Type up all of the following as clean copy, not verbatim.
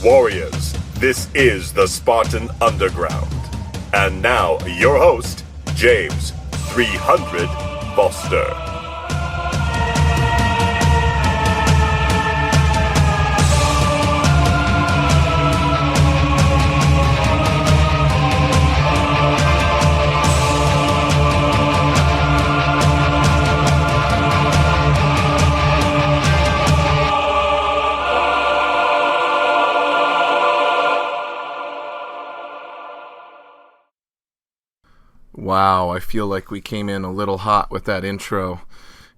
Warriors, this is the Spartan Underground. And now, your host, James 300 Foster. Wow, I feel like we came in a little hot with that intro.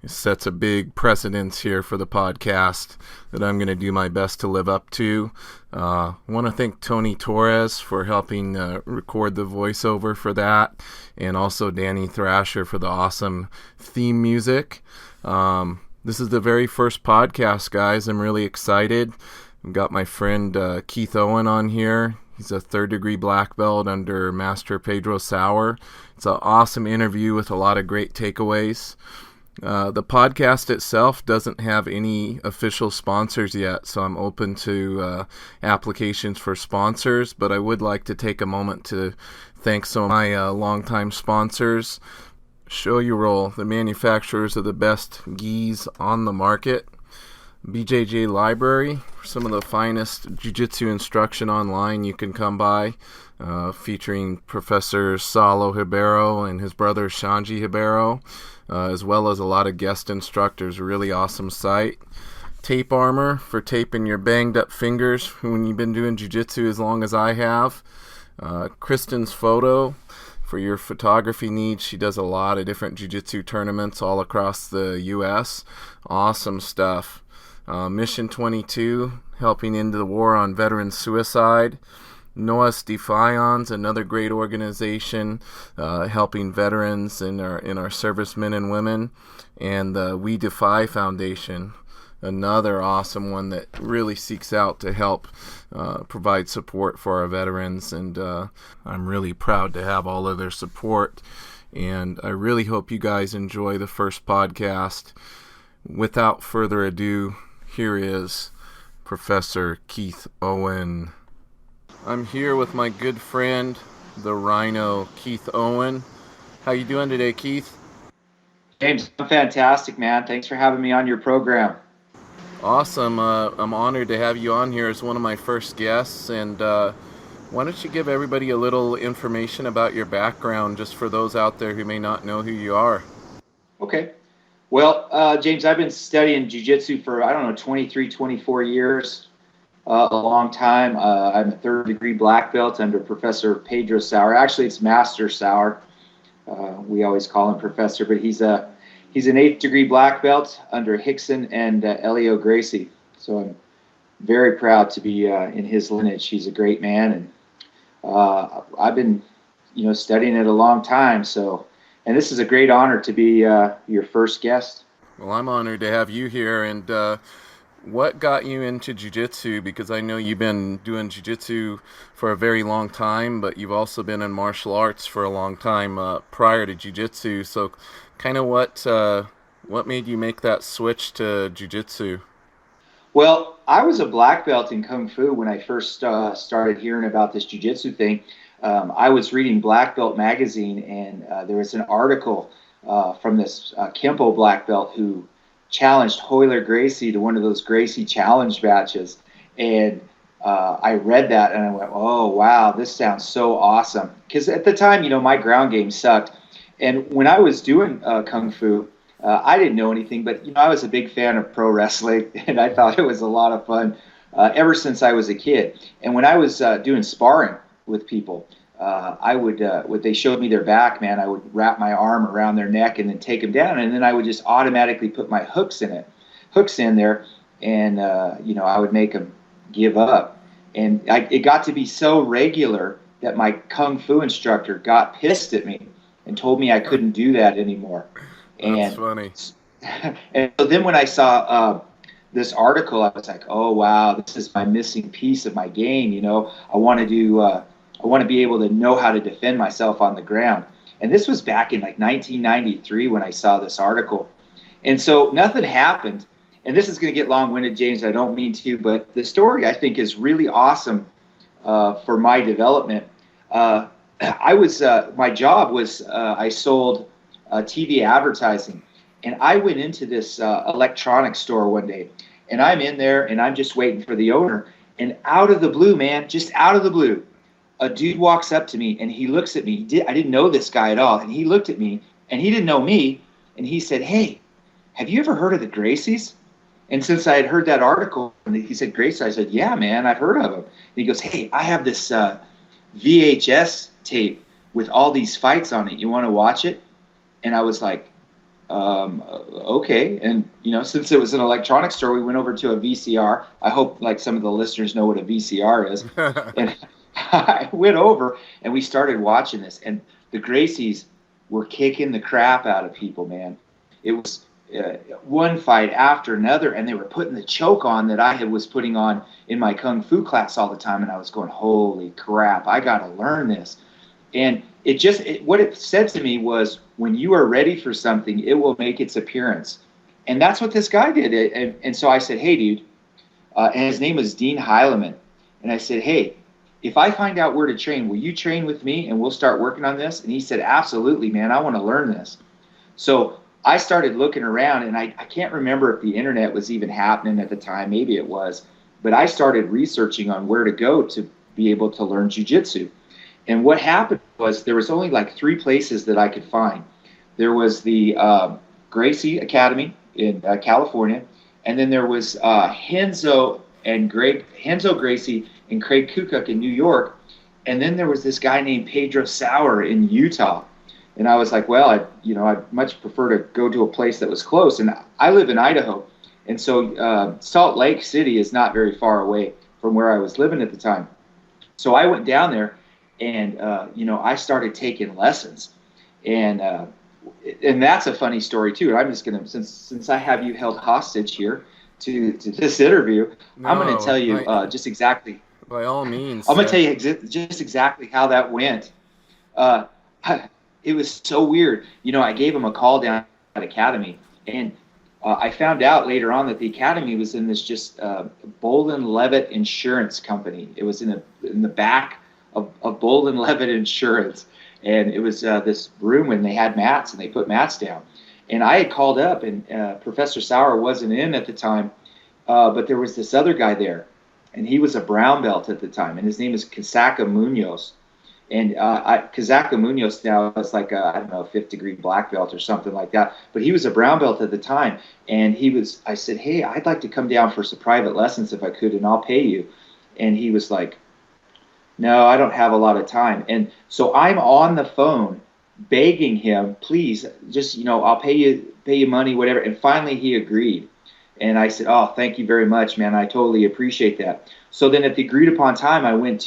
It sets a big precedence here for the podcast that I'm going to do my best to live up to. I want to thank Tony Torres for helping record the voiceover for that, and also Danny Thrasher for the awesome theme music. This is the very first podcast, guys. I'm really excited. I've got my friend Keith Owen on here. He's a third-degree black belt under Master Pedro Sauer. It's an awesome interview with a lot of great takeaways. The podcast itself doesn't have any official sponsors yet, so I'm open to applications for sponsors, but I would like to take a moment to thank some of my longtime sponsors. Show-You-Roll, the manufacturers of the best gis on the market. BJJ Library, some of the finest jiu-jitsu instruction online you can come by, featuring Professor Saulo Ribeiro and his brother Shanji Ribeiro, as well as a lot of guest instructors. A really awesome site. Tape Armor for taping your banged up fingers when you've been doing jiu-jitsu as long as I have. Kristen's Photo for your photography needs. She does a lot of different jiu-jitsu tournaments all across the U.S. Awesome stuff. Mission 22, helping into the war on veteran suicide. Noas Defions, another great organization, helping veterans and our servicemen and women. And the We Defy Foundation, another awesome one that really seeks out to help provide support for our veterans. And I'm really proud to have all of their support. And I really hope you guys enjoy the first podcast. Without further ado, here is Professor Keith Owen. I'm here with my good friend, the Rhino, Keith Owen. How you doing today, Keith? James, I'm fantastic, man. Thanks for having me on your program. Awesome. I'm honored to have you on here as one of my first guests. And why don't you give everybody a little information about your background, just for those out there who may not know who you are? Okay. Well, James, I've been studying jiu-jitsu for, 23, 24 years, a long time. I'm a third-degree black belt under Professor Pedro Sauer. Actually, it's Master Sauer. We always call him Professor, but he's an eighth-degree black belt under Hickson and Elio Gracie. So I'm very proud to be in his lineage. He's a great man, and I've been, studying it a long time, so... And this is a great honor to be your first guest. Well, I'm honored to have you here. And what got you into jiu-jitsu? Because I know you've been doing jiu-jitsu for a very long time, but you've also been in martial arts for a long time prior to jiu-jitsu. So kind of what made you make that switch to jiu-jitsu? Well, I was a black belt in Kung Fu when I first started hearing about this jiu-jitsu thing. I was reading Black Belt magazine, and there was an article from this Kempo black belt who challenged Hoyler Gracie to one of those Gracie challenge matches. And I read that, and I went, oh, wow, this sounds so awesome. Because at the time, my ground game sucked. And when I was doing Kung Fu, I didn't know anything, but, I was a big fan of pro wrestling, and I thought it was a lot of fun ever since I was a kid. And when I was doing sparring with people, I would, when they showed me their back, man, I would wrap my arm around their neck and then take them down, and then I would just automatically put my hooks in there, and I would make them give up. And it got to be so regular that my Kung Fu instructor got pissed at me and told me I couldn't do that anymore. That's funny. And so then when I saw this article, I was like, oh, wow, this is my missing piece of my game. I want to be able to know how to defend myself on the ground. And this was back in like 1993 when I saw this article. And so nothing happened. and this is going to get long-winded, James. I don't mean to, but the story I think is really awesome for my development. My job was I sold TV advertising, and I went into this electronics store one day, and I'm in there, and I'm just waiting for the owner, and out of the blue, man, just out of the blue, a dude walks up to me, and he looks at me. I didn't know this guy at all, and he looked at me, and he didn't know me, and he said, "Hey, have you ever heard of the Gracies?" And since I had heard that article, and he said Gracie, I said, "Yeah, man, I've heard of them." And he goes, "Hey, I have this VHS tape with all these fights on it. You want to watch it?" And I was like, okay. And, since it was an electronics store, we went over to a VCR. I hope like some of the listeners know what a VCR is. And I went over and we started watching this, and the Gracies were kicking the crap out of people, man. It was one fight after another, and they were putting the choke on that I was putting on in my Kung Fu class all the time. And I was going, holy crap, I got to learn this. And what it said to me was, when you are ready for something, it will make its appearance. And that's what this guy did. And so I said, "Hey, dude," and his name was Dean Heileman. And I said, "Hey, if I find out where to train, will you train with me and we'll start working on this?" And he said, "Absolutely, man. I want to learn this." So I started looking around, and I can't remember if the internet was even happening at the time. Maybe it was. But I started researching on where to go to be able to learn jiu-jitsu. And what happened was there was only like 3 places that I could find. There was the Gracie Academy in California, and then there was Henzo Gracie and Craig Kukuk in New York, and then there was this guy named Pedro Sauer in Utah. And I was like, well, I'd much prefer to go to a place that was close. And I live in Idaho, and so Salt Lake City is not very far away from where I was living at the time. So I went down there, and I started taking lessons, and that's a funny story too. I'm just gonna, since I have you held hostage here to this interview, I'm gonna tell you just exactly. By all means, I'm gonna tell you just exactly how that went. It was so weird. I gave him a call down at Academy, and I found out later on that the Academy was in this just Bolden Levitt Insurance Company. It was in the back of Bolden Levitt Insurance, and it was this room when they had mats, and they put mats down. And I had called up, and Professor Sauer wasn't in at the time, but there was this other guy there, and he was a brown belt at the time, and his name is Casaca Munoz. And Casaca Munoz now is like a 5th degree black belt or something like that. But he was a brown belt at the time, and I said, "Hey, I'd like to come down for some private lessons if I could, and I'll pay you." And he was like, "No, I don't have a lot of time." And so I'm on the phone begging him, "Please, just, I'll pay you money, whatever." And finally he agreed. And I said, "Oh, thank you very much, man. I totally appreciate that." So then at the agreed upon time, I went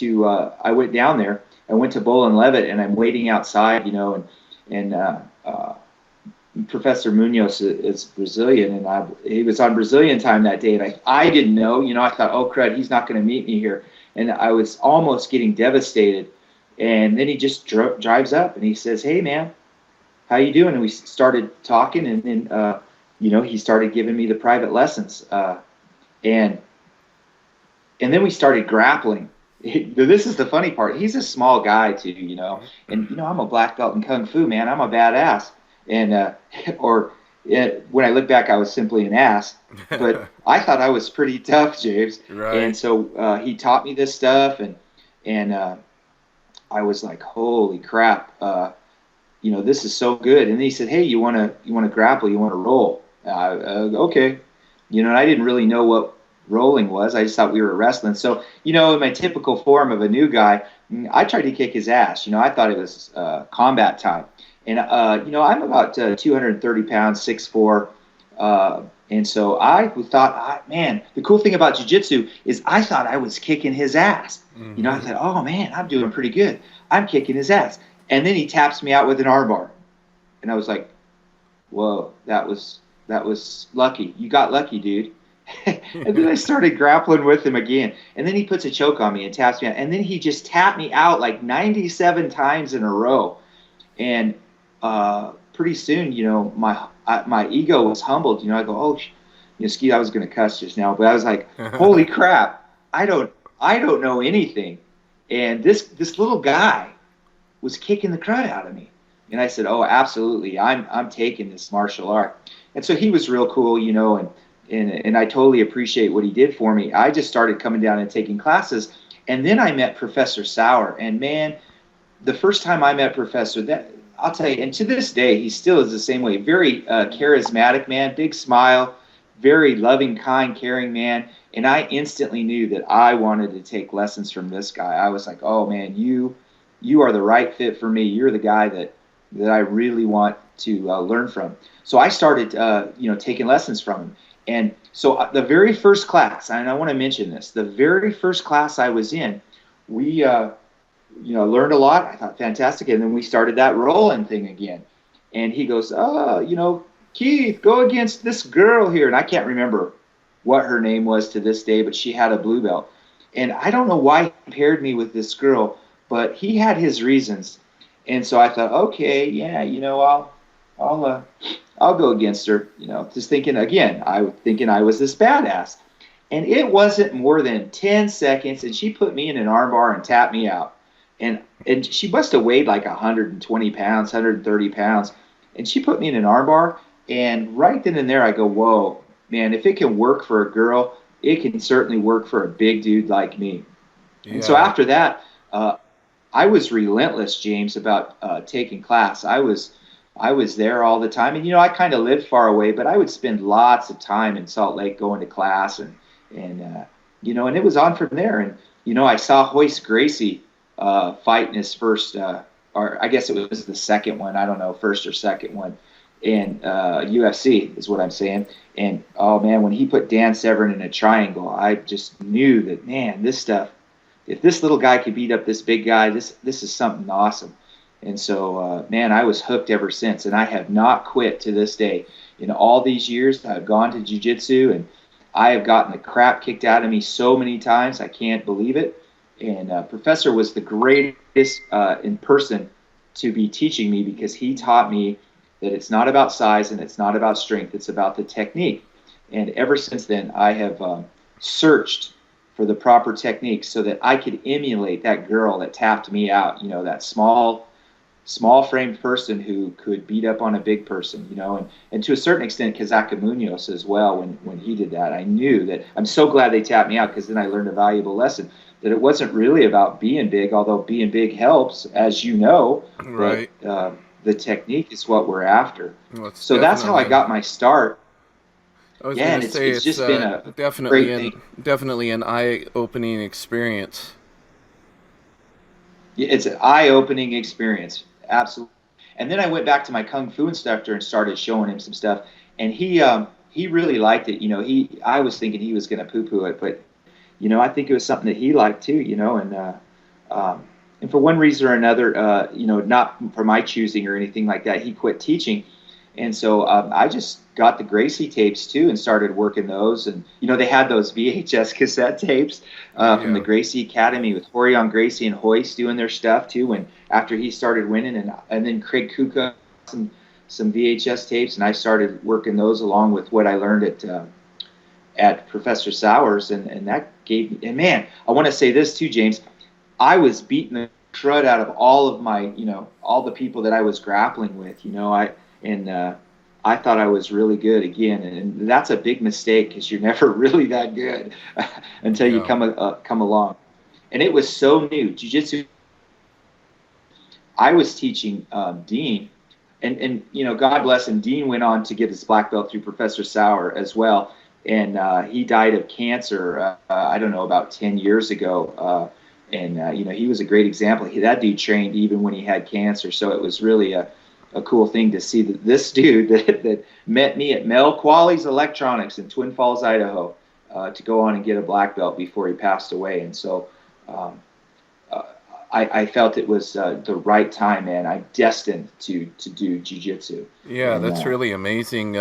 down there. I went to Bolden Levitt, and I'm waiting outside, and Professor Munoz is Brazilian, and he was on Brazilian time that day, and I didn't know, I thought, oh crud, he's not going to meet me here, and I was almost getting devastated. And then he just drives up, and he says, "Hey man, how you doing?" And we started talking, and then he started giving me the private lessons, and then we started grappling. This is the funny part. He's a small guy too, and I'm a black belt in Kung Fu, man. I'm a badass, and when I look back, I was simply an ass. But I thought I was pretty tough, James. Right. And so he taught me this stuff, and I was like, holy crap, this is so good. And then he said, "Hey, you want to grapple? You want to roll?" Okay, and I didn't really know what rolling was. I just thought we were wrestling. So, in my typical form of a new guy, I tried to kick his ass. I thought it was combat time. And, I'm about 230 pounds, 6'4". And so I thought, man, the cool thing about jiu-jitsu is I thought I was kicking his ass. Mm-hmm. I thought, oh, man, I'm doing pretty good. I'm kicking his ass. And then he taps me out with an armbar. And I was like, whoa, that was lucky. You got lucky, dude. And then I started grappling with him again, and then he puts a choke on me and taps me out, and then he just tapped me out like 97 times in a row. And pretty soon, my ego was humbled. I go, oh, Ski, I was going to cuss just now, but I was like, holy crap, I don't know anything. And this little guy was kicking the crud out of me. And I said, oh, absolutely, I'm taking this martial art. And so he was real cool, and I totally appreciate what he did for me. I just started coming down and taking classes. And then I met Professor Sauer. And man, the first time I met Professor, that I'll tell you, and to this day, he still is the same way. Very charismatic man, big smile, very loving, kind, caring man. And I instantly knew that I wanted to take lessons from this guy. I was like, oh man, you are the right fit for me. You're the guy that I really want to learn from. So I started, taking lessons from him. And so the very first class, and I want to mention this, the very first class I was in, we, learned a lot. I thought fantastic. And then we started that rolling thing again. And he goes, Keith, go against this girl here. And I can't remember what her name was to this day, but she had a blue belt. And I don't know why he paired me with this girl, but he had his reasons. And so I thought, okay, yeah, I'll go against her, just thinking again, I was this badass. And it wasn't more than 10 seconds, and she put me in an armbar and tapped me out. And she must have weighed like 120 pounds, 130 pounds. And she put me in an armbar, and right then and there I go, whoa, man, if it can work for a girl, it can certainly work for a big dude like me. Yeah. And so after that, I was relentless, James, about taking class. I was there all the time. And, I kind of lived far away, but I would spend lots of time in Salt Lake going to class. And it was on from there. And, I saw Royce Gracie fight in his first, or I guess it was the second one. I don't know, first or second one in UFC is what I'm saying. And, oh, man, when he put Dan Severn in a triangle, I just knew that, man, this stuff, if this little guy could beat up this big guy, this is something awesome. And so, man, I was hooked ever since, and I have not quit to this day. In all these years, I've gone to jiu-jitsu, and I have gotten the crap kicked out of me so many times, I can't believe it. And Professor was the greatest in person to be teaching me, because he taught me that it's not about size and it's not about strength, it's about the technique. And ever since then, I have searched for the proper technique so that I could emulate that girl that tapped me out, that small framed person who could beat up on a big person, and to a certain extent, Kazaka Munoz as well. When he did that, I knew that. I'm so glad they tapped me out, because then I learned a valuable lesson that it wasn't really about being big, although being big helps, as you know. Right. But, the technique is what we're after. Well, so that's how I got my start. I was going to say it's just been a definitely an eye-opening experience. It's an eye-opening experience, absolutely. And then I went back to my kung fu instructor and started showing him some stuff, and he really liked it. I was thinking he was going to poo-poo it, but I think it was something that he liked too. And for one reason or another, not for my choosing or anything like that, he quit teaching. And so I just got the Gracie tapes too and started working those. And, they had those VHS cassette tapes from the Gracie Academy with Horion Gracie and Hoist doing their stuff too. And after he started winning, and then Craig Kuka, some VHS tapes, and I started working those along with what I learned at Professor Sauer's. And that gave me, and man, I want to say this too, James, I was beating the crud out of all of my, all the people that I was grappling with, I thought I was really good again, and that's a big mistake, because you're never really that good until you come along. And it was so new. Jiu-jitsu. I was teaching Dean, and God bless him. Dean went on to get his black belt through Professor Sauer as well, and he died of cancer. I don't know, about 10 years ago. And he was a great example. That dude trained even when he had cancer, so it was really a cool thing to see that this dude that met me at Mel Qualley's Electronics in Twin Falls, Idaho, to go on and get a black belt before he passed away. And so I felt it was the right time, man. I'm destined to do jiu-jitsu. Yeah, and that's really amazing.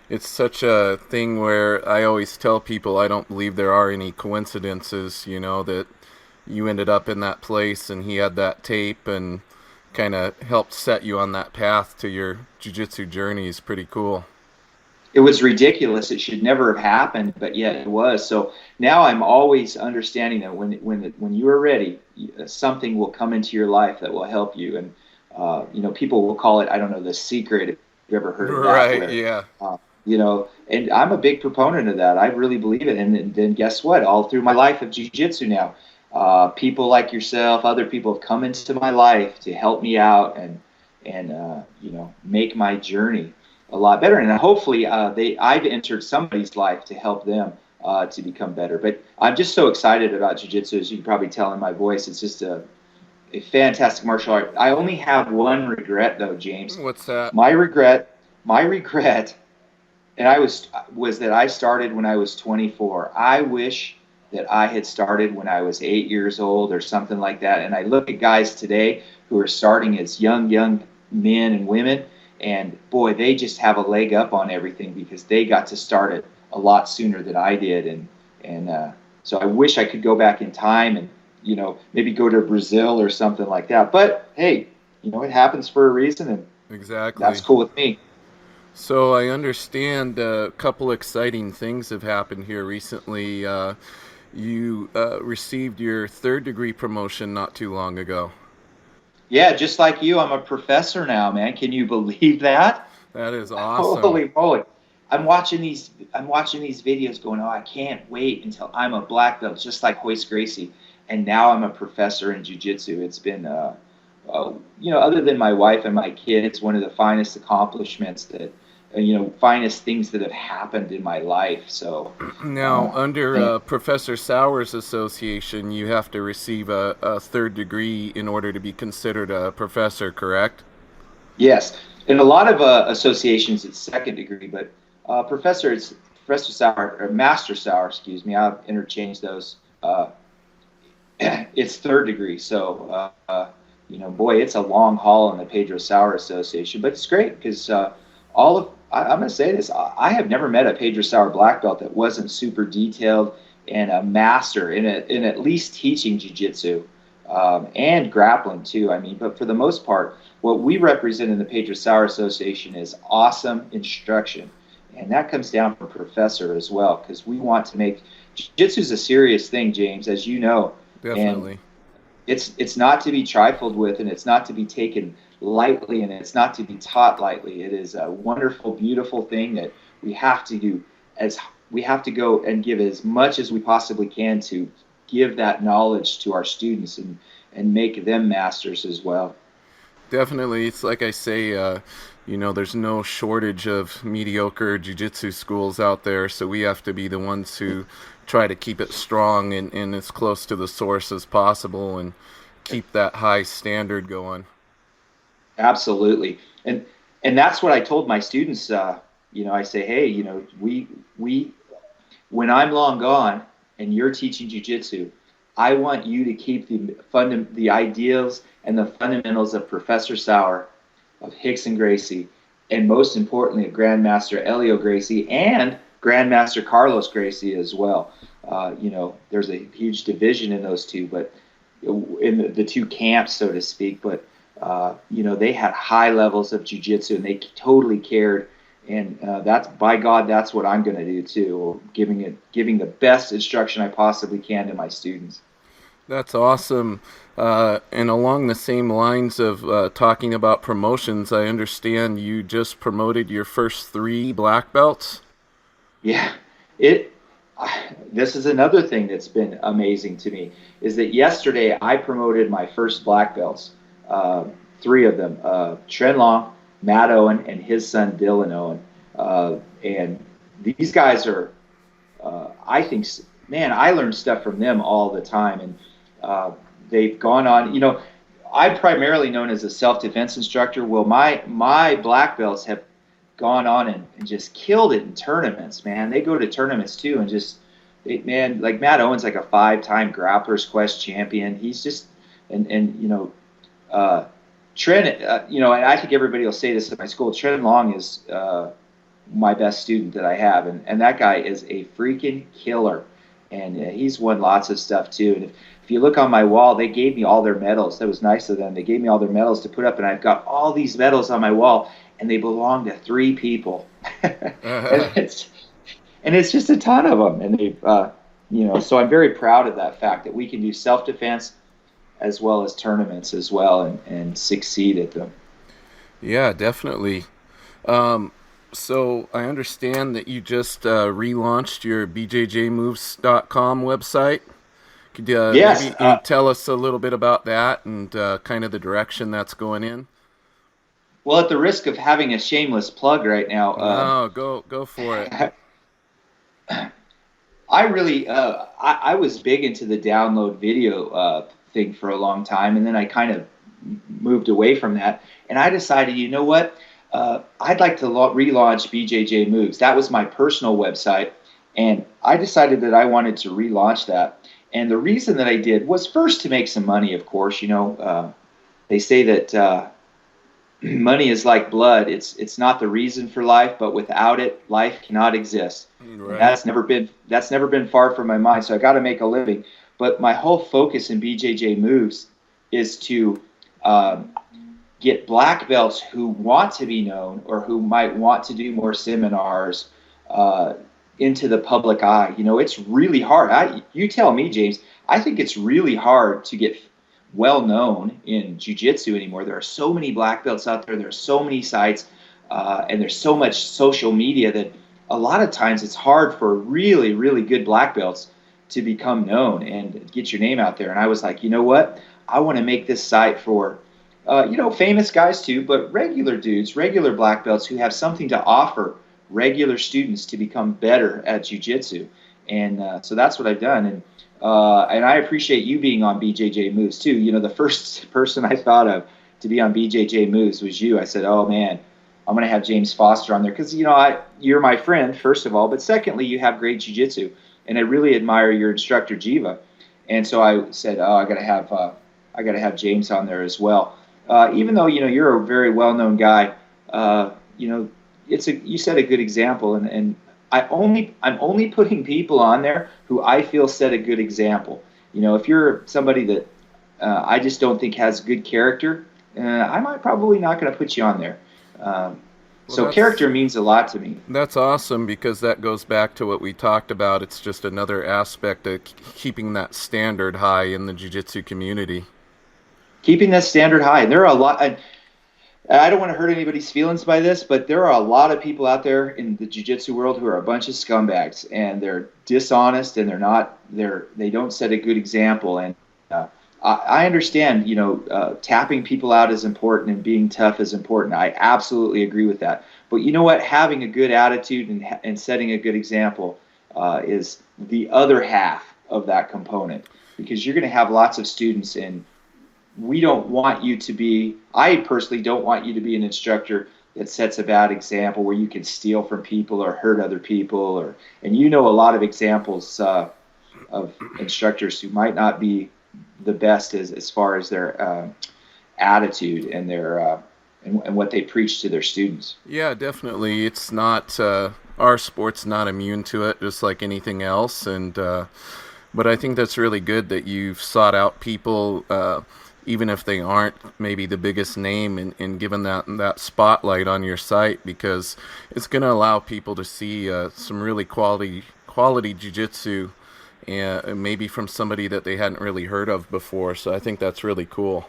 It's such a thing where I always tell people I don't believe there are any coincidences, that you ended up in that place and he had that tape and kind of helped set you on that path to your jiu-jitsu journey is pretty cool. it was ridiculous. It should never have happened, but yet it was. So now I'm always understanding that when you are ready, something will come into your life that will help you. And people will call it, I don't know, the secret. If you've ever heard of that, Right, yeah. And I'm a big proponent of that. I really believe it. And then guess what? All through my life of jiu-jitsu now, people like yourself, other people have come into my life to help me out and make my journey a lot better. And hopefully I've entered somebody's life to help them to become better. But I'm just so excited about jiu-jitsu, as you can probably tell in my voice. It's just a fantastic martial art. I only have one regret, though, James. What's that? My regret, and was that I started when I was 24. I wish that I had started when I was 8 years old or something like that. And I look at guys today who are starting as young men and women, and boy, they just have a leg up on everything because they got to start it a lot sooner than I did. And so I wish I could go back in time and, maybe go to Brazil or something like that. But hey, it happens for a reason, and exactly, that's cool with me. So I understand a couple exciting things have happened here recently. You received your 3rd degree promotion not too long ago. Yeah, just like you, I'm a professor now, man. Can you believe that? That is awesome. Holy moly. I'm watching these videos going, oh, I can't wait until I'm a black belt, just like Royce Gracie. And now I'm a professor in jiu-jitsu. It's been, other than my wife and my kids, one of the finest accomplishments that, finest things that have happened in my life. So now, under Professor Sauer's association, you have to receive a 3rd degree in order to be considered a professor, correct? Yes. In a lot of associations, it's 2nd degree, but Professor Sauer, or Master Sauer, excuse me, I'll interchange those. It's 3rd degree. So, boy, it's a long haul in the Pedro Sauer Association, but it's great because I'm going to say this, I have never met a Pedro Sauer black belt that wasn't super detailed and a master in at least teaching jiu-jitsu and grappling too. I mean, but for the most part, what we represent in the Pedro Sauer Association is awesome instruction. And that comes down from professor as well, because we want to make jiu-jitsu is a serious thing, James, as you know. Definitely. And it's not to be trifled with, and it's not to be taken lightly, and it's not to be taught lightly. It is a wonderful, beautiful thing that we have to do. We have to go and give as much as we possibly can to give that knowledge to our students and make them masters as well. Definitely. It's like I say, there's no shortage of mediocre jiu-jitsu schools out there, so we have to be the ones who try to keep it strong and as close to the source as possible and keep that high standard going. Absolutely. And that's what I told my students. I say, hey, we when I'm long gone and you're teaching jiu-jitsu, I want you to keep the ideals and the fundamentals of Professor Sauer, of Rickson Gracie, and most importantly of Grandmaster Elio Gracie and Grandmaster Carlos Gracie as well. There's a huge division in those two, but in the two camps, so to speak. But they had high levels of jiu-jitsu and they totally cared. And that's what I'm going to do too, giving the best instruction I possibly can to my students. That's awesome. And along the same lines of talking about promotions, I understand you just promoted your first 3 black belts. Yeah, this is another thing that's been amazing to me, is that yesterday I promoted my first black belts, 3 of them, Tren Long, Matt Owen, and his son Dylan Owen. And these guys are, I think, man, I learn stuff from them all the time. And they've gone on, I'm primarily known as a self-defense instructor. Well, my black belts have gone on and just killed it in tournaments, man. They go to tournaments too and just, like Matt Owen's like a 5-time Grappler's Quest champion. He's just, Tren, and I think everybody will say this at my school, Tren Long is my best student that I have, and that guy is a freaking killer, and he's won lots of stuff too. And if you look on my wall, they gave me all their medals. That was nice of them. They gave me all their medals to put up, and I've got all these medals on my wall, and they belong to 3 people. and it's just a ton of them, and they've so I'm very proud of that fact that we can do self-defense as well as tournaments as well, and succeed at them. Yeah, definitely. So I understand that you just relaunched your bjjmoves.com website. Could Yes. maybe you tell us a little bit about that and kind of the direction that's going in? Well, at the risk of having a shameless plug right now, Go for it. I really I was big into the download video thing for a long time, and then I kind of moved away from that, and I decided, you know what, I'd like to relaunch BJJ Moves. That was my personal website, and I decided that I wanted to relaunch that. And the reason that I did was first to make some money, of course. They say that money is like blood. It's not the reason for life, but without it, life cannot exist. Right. That's never been far from my mind. So I got to make a living. But my whole focus in BJJ Moves is to get black belts who want to be known or who might want to do more seminars into the public eye. It's really hard. You tell me, James. I think it's really hard to get well known in jiu-jitsu anymore. There are so many black belts out there. There's so many sites, and there's so much social media that a lot of times it's hard for really, really good black belts to become known and get your name out there. And I was like, you know what? I want to make this site for, famous guys too, but regular dudes, regular black belts who have something to offer regular students to become better at jiu-jitsu. And so that's what I've done. And I appreciate you being on BJJ Moves too. The first person I thought of to be on BJJ Moves was you. I said, oh man, I'm going to have James Foster on there because, you're my friend, first of all, but secondly, you have great jiu-jitsu, and I really admire your instructor, Jiva. And so I said, oh, I got to have James on there as well. Even though, you're a very well-known guy, you set a good example, and I'm only putting people on there who I feel set a good example. If you're somebody that I just don't think has good character, I might probably not going to put you on there. So character means a lot to me. That's awesome because that goes back to what we talked about. It's just another aspect of keeping that standard high in the jiu-jitsu community. Keeping that standard high. And there are a lot. I don't want to hurt anybody's feelings by this, but there are a lot of people out there in the jiu-jitsu world who are a bunch of scumbags, and they're dishonest, and they don't set a good example. And I understand, tapping people out is important and being tough is important. I absolutely agree with that. But you know what? Having a good attitude and setting a good example is the other half of that component, because you're going to have lots of students, and I personally don't want you to be an instructor that sets a bad example where you can steal from people or hurt other people, and a lot of examples of instructors who might not be the best as far as their attitude and their and what they preach to their students. Yeah, definitely. It's not our sport's not immune to it, just like anything else. But I think that's really good that you've sought out people, even if they aren't maybe the biggest name, and given that spotlight on your site, because it's going to allow people to see some really quality jiu-jitsu, and maybe from somebody that they hadn't really heard of before. So I think that's really cool.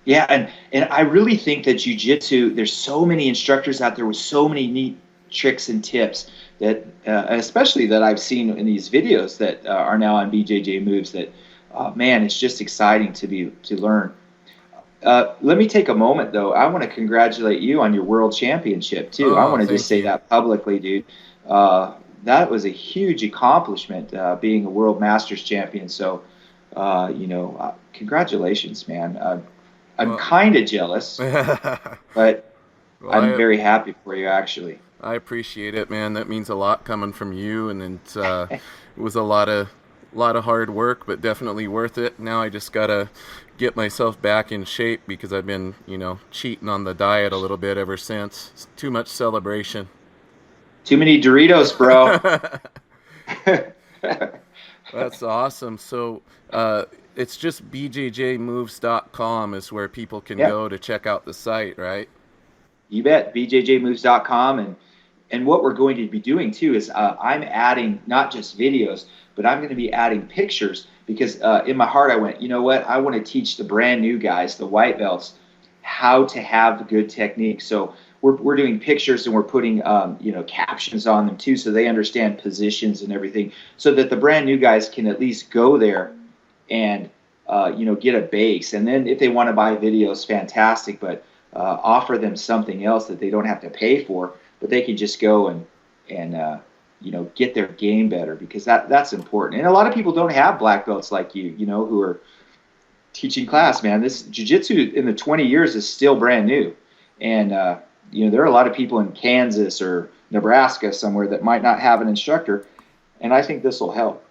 Yeah, and I really think that jiu-jitsu, there's so many instructors out there with so many neat tricks and tips that, especially that I've seen in these videos that are now on BJJ Moves, that, man, it's just exciting to learn. Let me take a moment, though. I want to congratulate you on your world championship, too. I want to just say that publicly, dude. That was a huge accomplishment, being a World Masters champion. So, congratulations, man. I'm kind of jealous, but I'm very happy for you, actually. I appreciate it, man. That means a lot coming from you, and it was a lot of hard work, but definitely worth it. Now I just gotta get myself back in shape because I've been, cheating on the diet a little bit ever since. It's too much celebration. Too many Doritos, bro. That's awesome. So it's just bjjmoves.com is where people can Yeah, go to check out the site, right? you bet. bjjmoves.com. And what we're going to be doing too is I'm adding not just videos, but I'm going to be adding pictures because in my heart I went, you know what? I want to teach the brand new guys, the white belts, how to have good technique. So we're doing pictures and we're putting captions on them too, so they understand positions and everything, so that the brand new guys can at least go there and get a base. And then if they want to buy videos, fantastic. But offer them something else that they don't have to pay for, but they can just go and get their game better, because that's important. And a lot of people don't have black belts like who are teaching class. Man, this jiu-jitsu in the 20 years is still brand new, and there are a lot of people in Kansas or Nebraska somewhere that might not have an instructor, and I think this will help.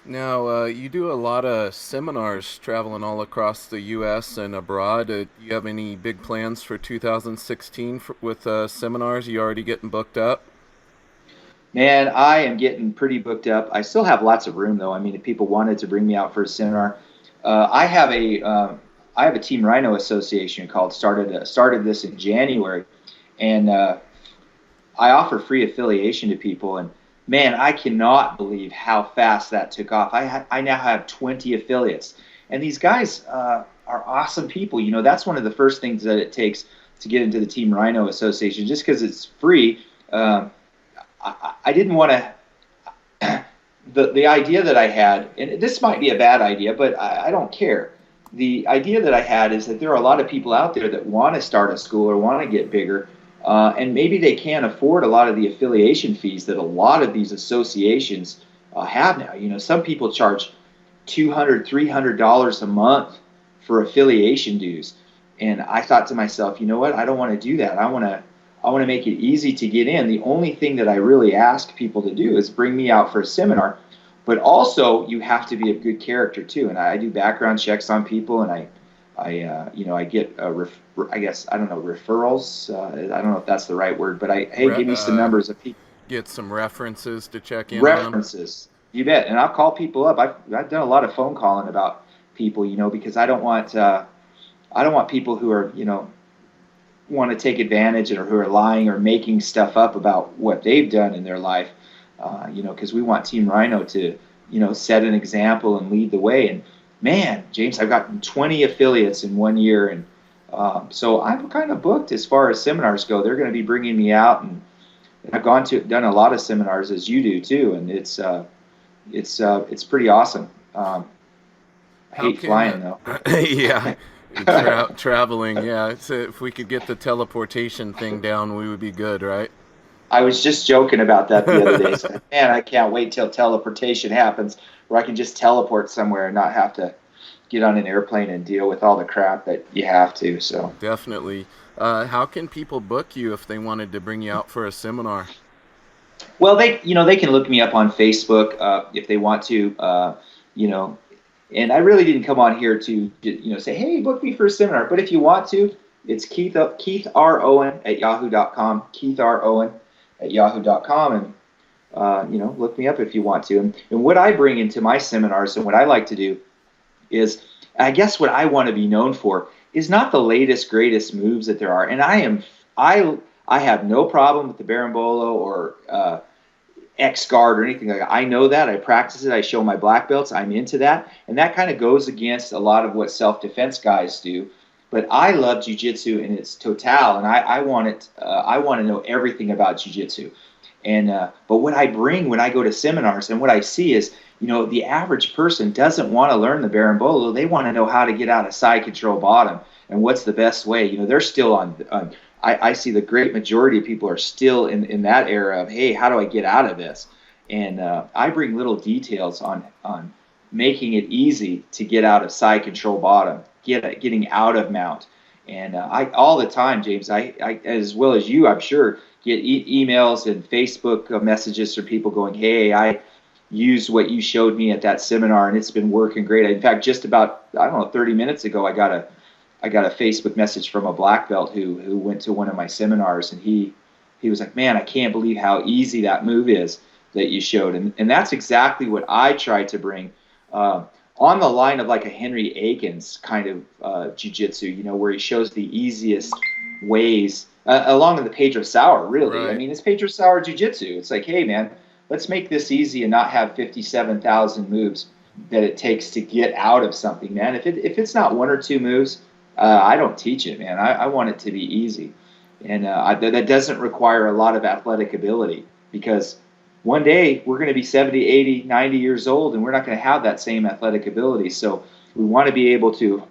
Now, you do a lot of seminars traveling all across the U.S. and abroad. Do you have any big plans for 2016 with seminars? Are you already getting booked up? Man, I am getting pretty booked up. I still have lots of room, though. I mean, if people wanted to bring me out for a seminar, I have a Team Rhino association started this in January, and I offer free affiliation to people. And man, I cannot believe how fast that took off. I now have 20 affiliates, and these guys are awesome people. That's one of the first things that it takes to get into the Team Rhino Association. Just because it's free, I didn't want to. The idea that I had, and this might be a bad idea, but I don't care. The idea that I had is that there are a lot of people out there that want to start a school or want to get bigger. And maybe they can't afford a lot of the affiliation fees that a lot of these associations have now. Some people charge $200, $300 a month for affiliation dues. And I thought to myself, you know what? I don't want to do that. I want to make it easy to get in. The only thing that I really ask people to do is bring me out for a seminar. But also, you have to be a good character too. And I do background checks on people, and I get referrals. I don't know if that's the right word, but give me some numbers of people. Get some references to check in References, on them. You bet. And I'll call people up. I've done a lot of phone calling about people, because I don't want people who are want to take advantage or who are lying or making stuff up about what they've done in their life. Because we want Team Rhino to set an example and lead the way. And man, James, I've gotten 20 affiliates in 1 year, and so I'm kind of booked as far as seminars go. They're going to be bringing me out, and I've done a lot of seminars, as you do too, and it's pretty awesome. I hate flying though. Yeah, traveling. Yeah, if we could get the teleportation thing down, we would be good, right? I was just joking about that the other day. So, man, I can't wait till teleportation happens, where I can just teleport somewhere and not have to get on an airplane and deal with all the crap that you have to. So definitely. How can people book you if they wanted to bring you out for a seminar? Well, they can look me up on Facebook if they want to. And I really didn't come on here to say, hey, book me for a seminar. But if you want to, it's Keith R. Owen at yahoo.com. Keith R. Owen at yahoo.com, and look me up if you want to. And what I bring into my seminars and what I like to do is, I guess what I want to be known for is not the latest greatest moves that there are. And I have no problem with the berimbolo or X guard or anything like that. I know that. I practice it. I show my black belts. I'm into that, and that kind of goes against a lot of what self-defense guys do. But I love jiu-jitsu in its total, and I want it. I want to know everything about jiu-jitsu. And but what I bring when I go to seminars and what I see is, the average person doesn't want to learn the berimbolo. They want to know how to get out of side control bottom and what's the best way. They're still on. I see the great majority of people are still in that era of, hey, how do I get out of this? And I bring little details on making it easy to get out of side control bottom. Getting out of mount. And I all the time, James, I as well as you, I'm sure, get emails and Facebook messages from people going, hey, I used what you showed me at that seminar and it's been working great. In fact, just about 30 minutes ago, I got a Facebook message from a black belt who went to one of my seminars, and he was like, man, I can't believe how easy that move is. that you showed. And that's exactly what I tried to bring, on the line of like a Henry Akins kind of jiu-jitsu, where he shows the easiest ways, along with the Pedro Sauer, really. Right. I mean, it's Pedro Sauer jiu-jitsu. It's like, hey, man, let's make this easy and not have 57,000 moves that it takes to get out of something, man. If it's not one or two moves, I don't teach it, man. I want it to be easy. And that doesn't require a lot of athletic ability, because one day we're going to be 70, 80, 90 years old, and we're not going to have that same athletic ability. So we want to be able to,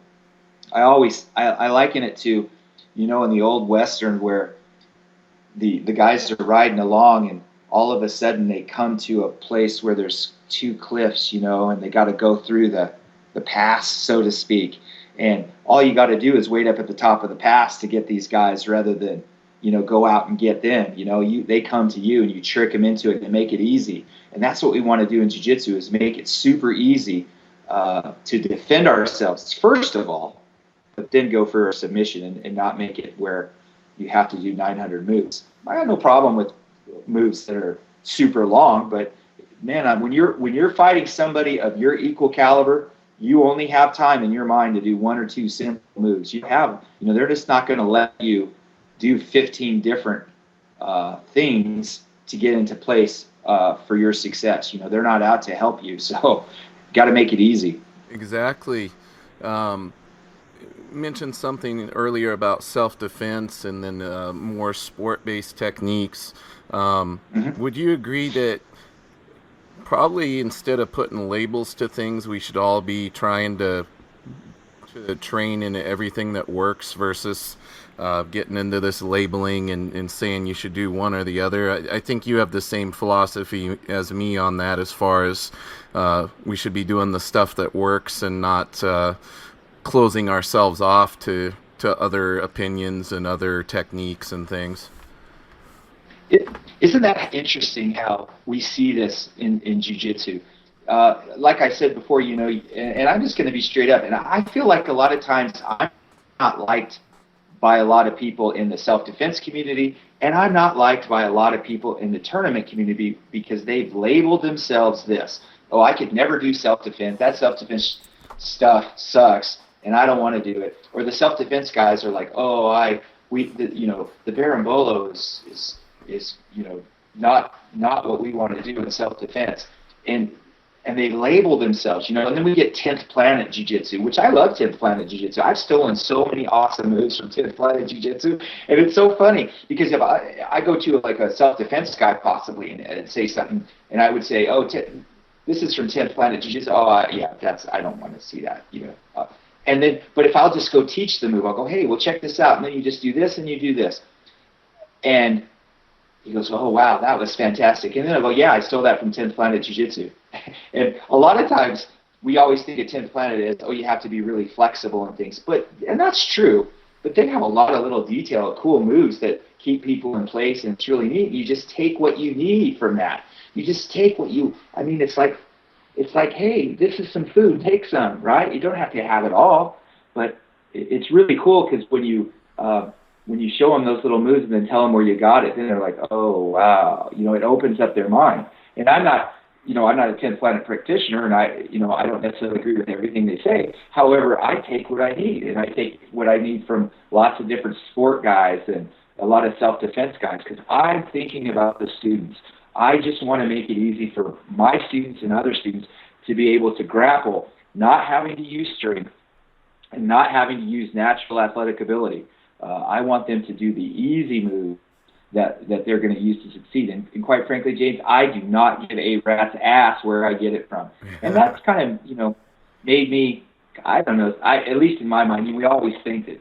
I liken it to, in the old Western where the guys are riding along and all of a sudden they come to a place where there's two cliffs, and they got to go through the pass, so to speak. And all you got to do is wait up at the top of the pass to get these guys, rather than, go out and get them. They come to you and you trick them into it and make it easy. And that's what we want to do in jiu-jitsu, is make it super easy to defend ourselves, first of all, but then go for a submission and not make it where you have to do 900 moves. I have no problem with moves that are super long, but man, when you're fighting somebody of your equal caliber, you only have time in your mind to do one or two simple moves. They're just not going to let you do 15 different things to get into place for your success. They're not out to help you, so got to make it easy. Exactly. Mentioned something earlier about self-defense and then more sport-based techniques. Would you agree that probably instead of putting labels to things, we should all be trying to train in everything that works versus getting into this labeling and saying you should do one or the other? I think you have the same philosophy as me on that, as far as we should be doing the stuff that works and not closing ourselves off to other opinions and other techniques and things. Isn't that interesting how we see this in jiu-jitsu? Like I said before, and I'm just going to be straight up, and I feel like a lot of times I'm not liked by a lot of people in the self-defense community, and I'm not liked by a lot of people in the tournament community, because they've labeled themselves this. Oh, I could never do self-defense. That self-defense stuff sucks, and I don't want to do it. Or the self-defense guys are like, the Berimbolo is not what we want to do in self-defense, and they label themselves, and then we get 10th Planet Jiu-Jitsu, which I love 10th Planet Jiu-Jitsu. I've stolen so many awesome moves from 10th Planet Jiu-Jitsu, and it's so funny, because if I go to like a self-defense guy possibly and say something, and I would say, this is from 10th Planet Jiu-Jitsu, I don't want to see that, and then, but if I'll just go teach the move, I'll go, hey, well, check this out, and then you just do this and you do this, and he goes, oh, wow, that was fantastic. And then I go, yeah, I stole that from 10th Planet Jiu-Jitsu. And a lot of times we always think of 10th Planet as, you have to be really flexible and things. And that's true, but they have a lot of little detail, cool moves that keep people in place, and it's really neat. You just take what you need from that. You just take it's like, hey, this is some food, take some, right? You don't have to have it all, but it's really cool, because when you show them those little moves and then tell them where you got it, then they're like, oh, wow. It opens up their mind. And I'm not a 10th Planet practitioner, and I don't necessarily agree with everything they say. However, I take what I need, and I take what I need from lots of different sport guys and a lot of self-defense guys, because I'm thinking about the students. I just want to make it easy for my students and other students to be able to grapple, not having to use strength and not having to use natural athletic ability. I want them to do the easy move that they're going to use to succeed. And quite frankly, James, I do not give a rat's ass where I get it from. And that's kind of, made me, I don't know, at least in my mind, we always think that,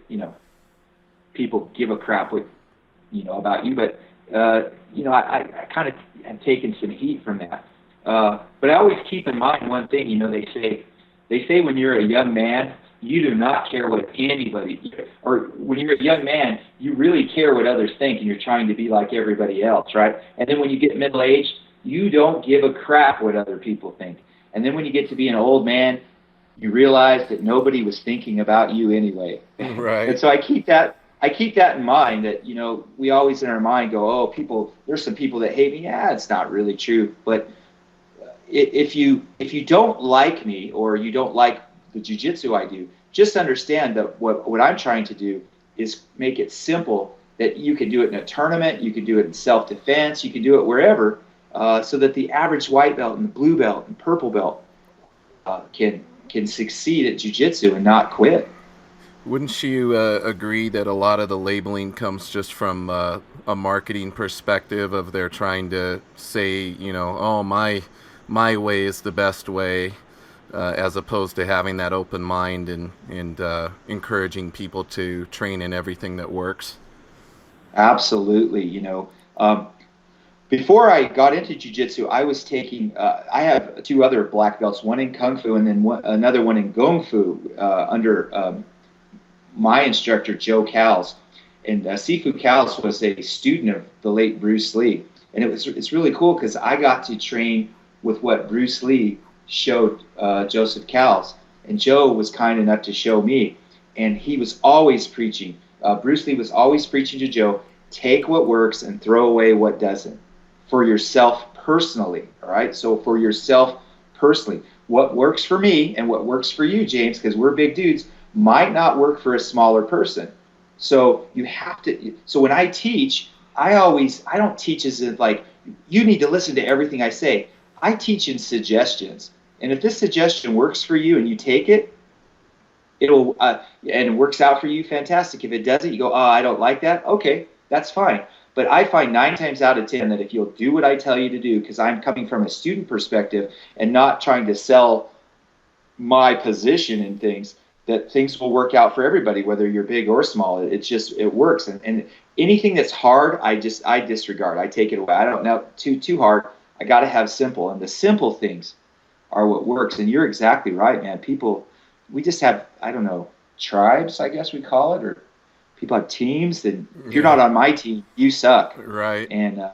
people give a crap about you, but, I kind of have taken some heat from that. But I always keep in mind one thing, they say when you're a young man, you do not care what anybody, or when you're a young man, you really care what others think, and you're trying to be like everybody else, right? And then when you get middle-aged, you don't give a crap what other people think. And then when you get to be an old man, you realize that nobody was thinking about you anyway. Right. And so I keep that I keep that in mind that, we always in our mind go, oh, there's some people that hate me. Yeah, it's not really true. But if you don't like me or you don't like the jiu-jitsu I do, just understand that what I'm trying to do is make it simple, that you can do it in a tournament, you can do it in self-defense, you can do it wherever, so that the average white belt and the blue belt and purple belt can succeed at jiu-jitsu and not quit. Wouldn't you agree that a lot of the labeling comes just from a marketing perspective of they're trying to say, oh, my way is the best way, as opposed to having that open mind and encouraging people to train in everything that works? Absolutely. Before I got into jiu-jitsu, I was taking, I have 2 other black belts, one in Kung Fu and then another one in Gong Fu under my instructor, Joe Cowles. And Sifu Cowles was a student of the late Bruce Lee. And it's really cool because I got to train with what Bruce Lee showed Joseph Cowles. And Joe was kind enough to show me. And he was always preaching. Bruce Lee was always preaching to Joe, take what works and throw away what doesn't, for yourself personally. All right? So for yourself personally, what works for me and what works for you, James, because we're big dudes, might not work for a smaller person. So you have to, so when I teach, I don't teach as if like, you need to listen to everything I say. I teach in suggestions. And if this suggestion works for you and you take it, it'll, and it works out for you, fantastic. If it doesn't, you go, oh, I don't like that. Okay, that's fine. But I find 9 times out of 10 that if you'll do what I tell you to do, because I'm coming from a student perspective and not trying to sell my position in things, that things will work out for everybody, whether you're big or small. It works. And anything that's hard, I disregard. I take it away. I don't know, too hard. I got to have simple. And the simple things are what works. And you're exactly right, man. People, we just have, I don't know, tribes, I guess we call it, or people have teams. And if you're not on my team, you suck. Right. And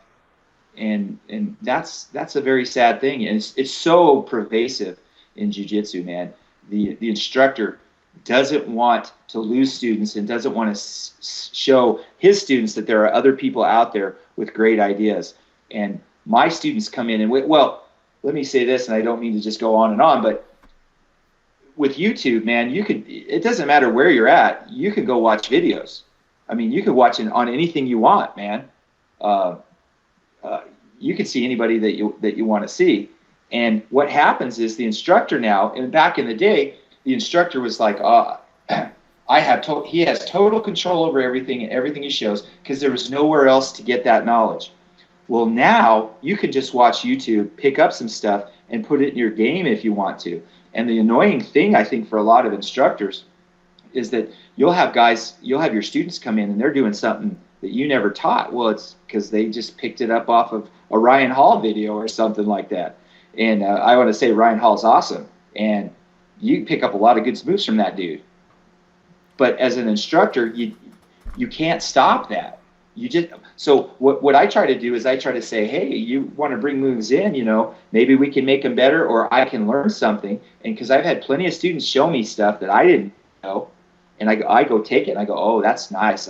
that's a very sad thing. And it's so pervasive in jiu-jitsu, man. The instructor doesn't want to lose students and doesn't want to show his students that there are other people out there with great ideas. And my students come in and, well, let me say this, and I don't mean to just go on and on, but with YouTube, man, it doesn't matter where you're at, you can go watch videos. I mean, you can watch it on anything you want, man. You can see anybody that you want to see. And what happens is the instructor now, and back in the day, the instructor was like, he has total control over everything and everything he shows, because there was nowhere else to get that knowledge. Well, now you can just watch YouTube, pick up some stuff, and put it in your game if you want to. And the annoying thing, I think, for a lot of instructors is that you'll have your students come in and they're doing something that you never taught. Well, it's because they just picked it up off of a Ryan Hall video or something like that. And I want to say Ryan Hall's awesome. And you can pick up a lot of good moves from that dude. But as an instructor, you can't stop that. So what I try to do is I try to say, hey, you want to bring moves in, maybe we can make them better, or I can learn something. And because I've had plenty of students show me stuff that I didn't know, and I go take it and I go, oh, that's nice.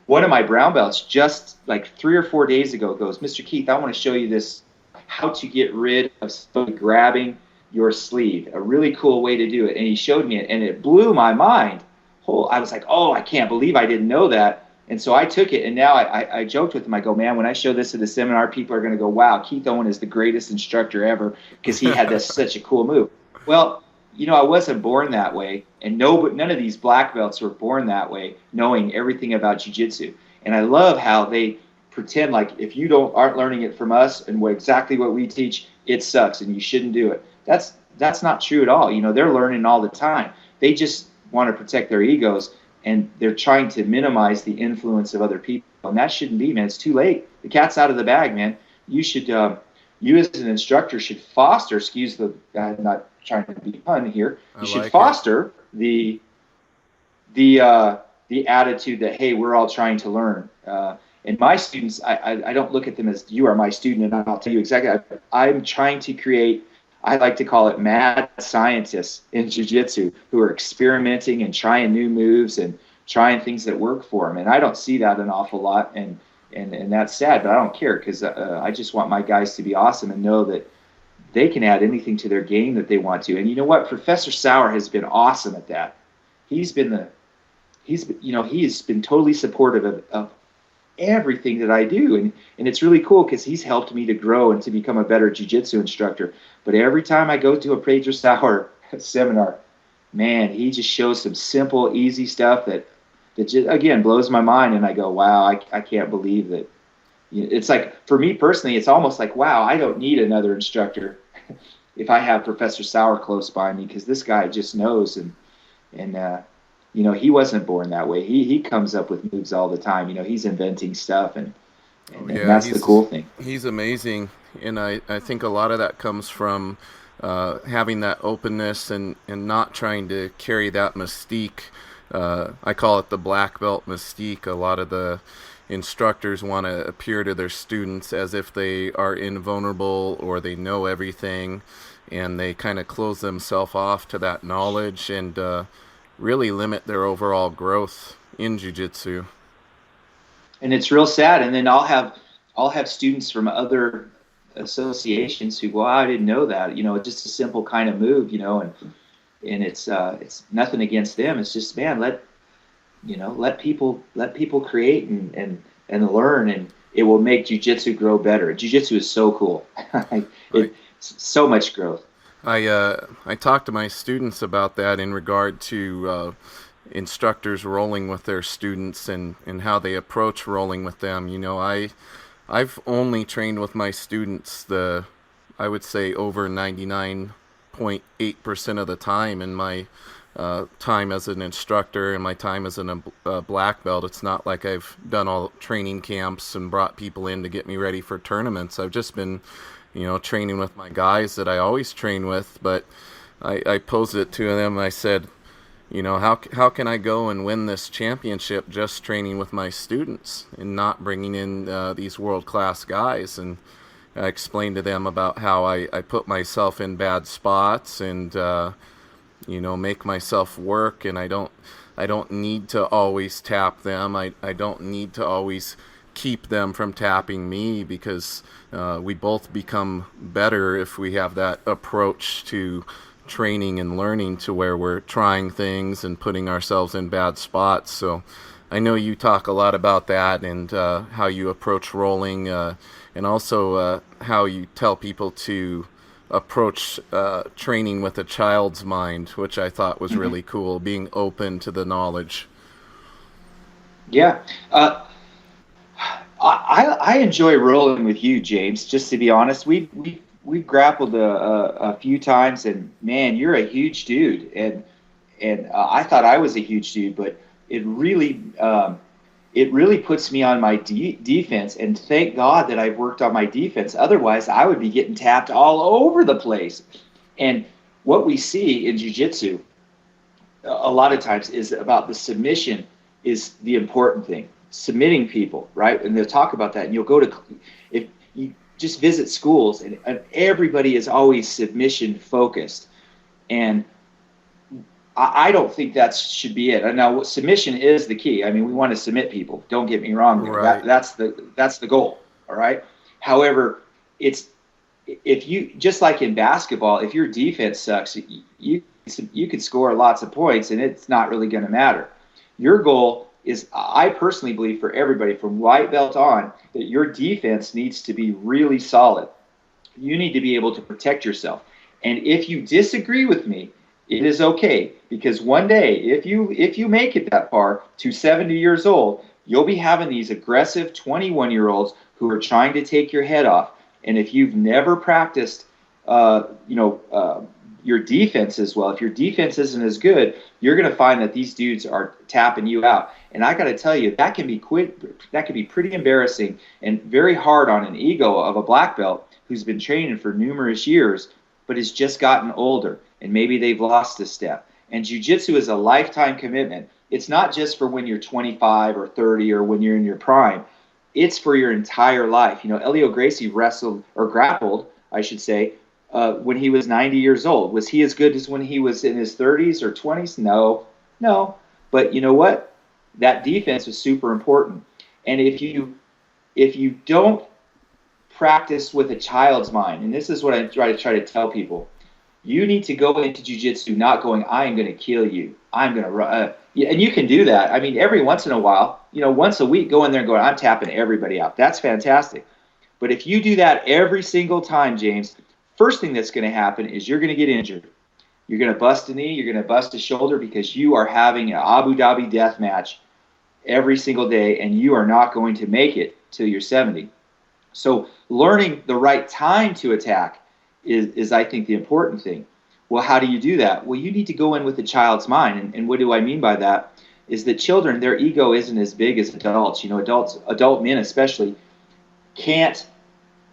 One of my brown belts just like 3 or 4 days ago goes, Mr. Keith, I want to show you this, how to get rid of somebody grabbing your sleeve, a really cool way to do it. And he showed me it, and it blew my mind. I was like, oh, I can't believe I didn't know that. And so I took it, and now I joked with him. I go, man, when I show this at a seminar, people are going to go, wow, Keith Owen is the greatest instructor ever because he had such a cool move. Well, I wasn't born that way, and none of these black belts were born that way, knowing everything about jiu-jitsu. And I love how they pretend like if you aren't learning it from us and exactly what we teach, it sucks and you shouldn't do it. That's not true at all. They're learning all the time. They just want to protect their egos, and they're trying to minimize the influence of other people. And that shouldn't be, man. It's too late. The cat's out of the bag, man. You should, you as an instructor should foster, excuse the, I'm not trying to be pun here. You should foster the attitude that, hey, we're all trying to learn. And my students, I don't look at them as you are my student, and I'll tell you exactly. I'm trying to create, I like to call it mad scientists in jiu-jitsu who are experimenting and trying new moves and trying things that work for them. And I don't see that an awful lot, and that's sad, but I don't care, because I just want my guys to be awesome and know that they can add anything to their game that they want to. And you know what? Professor Sauer has been awesome at that. He has been totally supportive of everything that I do. And it's really cool because he's helped me to grow and to become a better jiu-jitsu instructor. But every time I go to a Professor Sauer seminar, man, he just shows some simple, easy stuff that just, again, blows my mind. And I go, wow, I can't believe that. It's like, for me personally, it's almost like, wow, I don't need another instructor if I have Professor Sauer close by me, because this guy just knows. And he wasn't born that way. He comes up with moves all the time. He's inventing stuff, and that's the cool thing. He's amazing, and I think a lot of that comes from having that openness and not trying to carry that mystique. I call it the black belt mystique. A lot of the instructors want to appear to their students as if they are invulnerable or they know everything, and they kind of close themselves off to that knowledge and really limit their overall growth in jiu-jitsu. And it's real sad. And then I'll have students from other associations who go, I didn't know that, just a simple kind of move, and it's nothing against them. It's just, man, let people create and learn, and it will make jiu-jitsu grow better. Jiu-jitsu is so cool. It's so much growth. I talk to my students about that in regard to instructors rolling with their students and how they approach rolling with them. I've only trained with my students I would say over 99.8% of the time in my time as an instructor and my time as a black belt. It's not like I've done all training camps and brought people in to get me ready for tournaments. I've just been training with my guys that I always train with. But I posed it to them. I said, how can I go and win this championship just training with my students and not bringing in these world-class guys? And I explained to them about how I put myself in bad spots and make myself work, and I don't need to always tap them. I don't need to always keep them from tapping me, because we both become better if we have that approach to training and learning, to where we're trying things and putting ourselves in bad spots. So I know you talk a lot about that, and how you approach rolling, and also how you tell people to approach training with a child's mind, which I thought was really cool, being open to the knowledge. Yeah. I enjoy rolling with you, James. Just to be honest, we've grappled a few times, and man, you're a huge dude, and I thought I was a huge dude, but it really puts me on my defense, and thank God that I've worked on my defense. Otherwise, I would be getting tapped all over the place. And what we see in jiu-jitsu a lot of times is about the submission is the important thing. Submitting people, right? And they'll talk about that, and you'll go to, if you just visit schools, and everybody is always submission focused, and I don't think that should be it. And now submission is the key. I mean, we want to submit people. Don't get me wrong. Right. That's the goal. All right. However, if you, just like in basketball, if your defense sucks, you could score lots of points, and it's not really going to matter. Your goal is, I personally believe, for everybody from white belt on, that your defense needs to be really solid. You need to be able to protect yourself. And if you disagree with me, it is okay, because one day, if you make it that far to 70 years old, you'll be having these aggressive 21-year-olds who are trying to take your head off. And if you've never practiced, your defense as well, if your defense isn't as good, you're going to find that these dudes are tapping you out. And I got to tell you, that can be pretty embarrassing and very hard on an ego of a black belt who's been training for numerous years, but has just gotten older, and maybe they've lost a step. And jiu-jitsu is a lifetime commitment. It's not just for when you're 25 or 30 or when you're in your prime. It's for your entire life. Elio Gracie grappled, I should say, when he was 90 years old. Was he as good as when he was in his 30s or 20s? No. But you know what? that defense is super important. And if you don't practice with a child's mind, and this is what I try to tell people, you need to go into jiu-jitsu not going, I am going to kill you, I'm going to run. And you can do that. I mean, every once in a while, once a week, go in there and go, I'm tapping everybody out. That's fantastic. But if you do that every single time, James, first thing that's going to happen is you're going to get injured. You're going to bust a knee, you're going to bust a shoulder, because you are having an Abu Dhabi death match every single day, and you are not going to make it till you're 70. So learning the right time to attack is I think, the important thing. Well, how do you do that? Well, you need to go in with a child's mind. And what do I mean by that? Is that children, their ego isn't as big as adults. Adult men especially, can't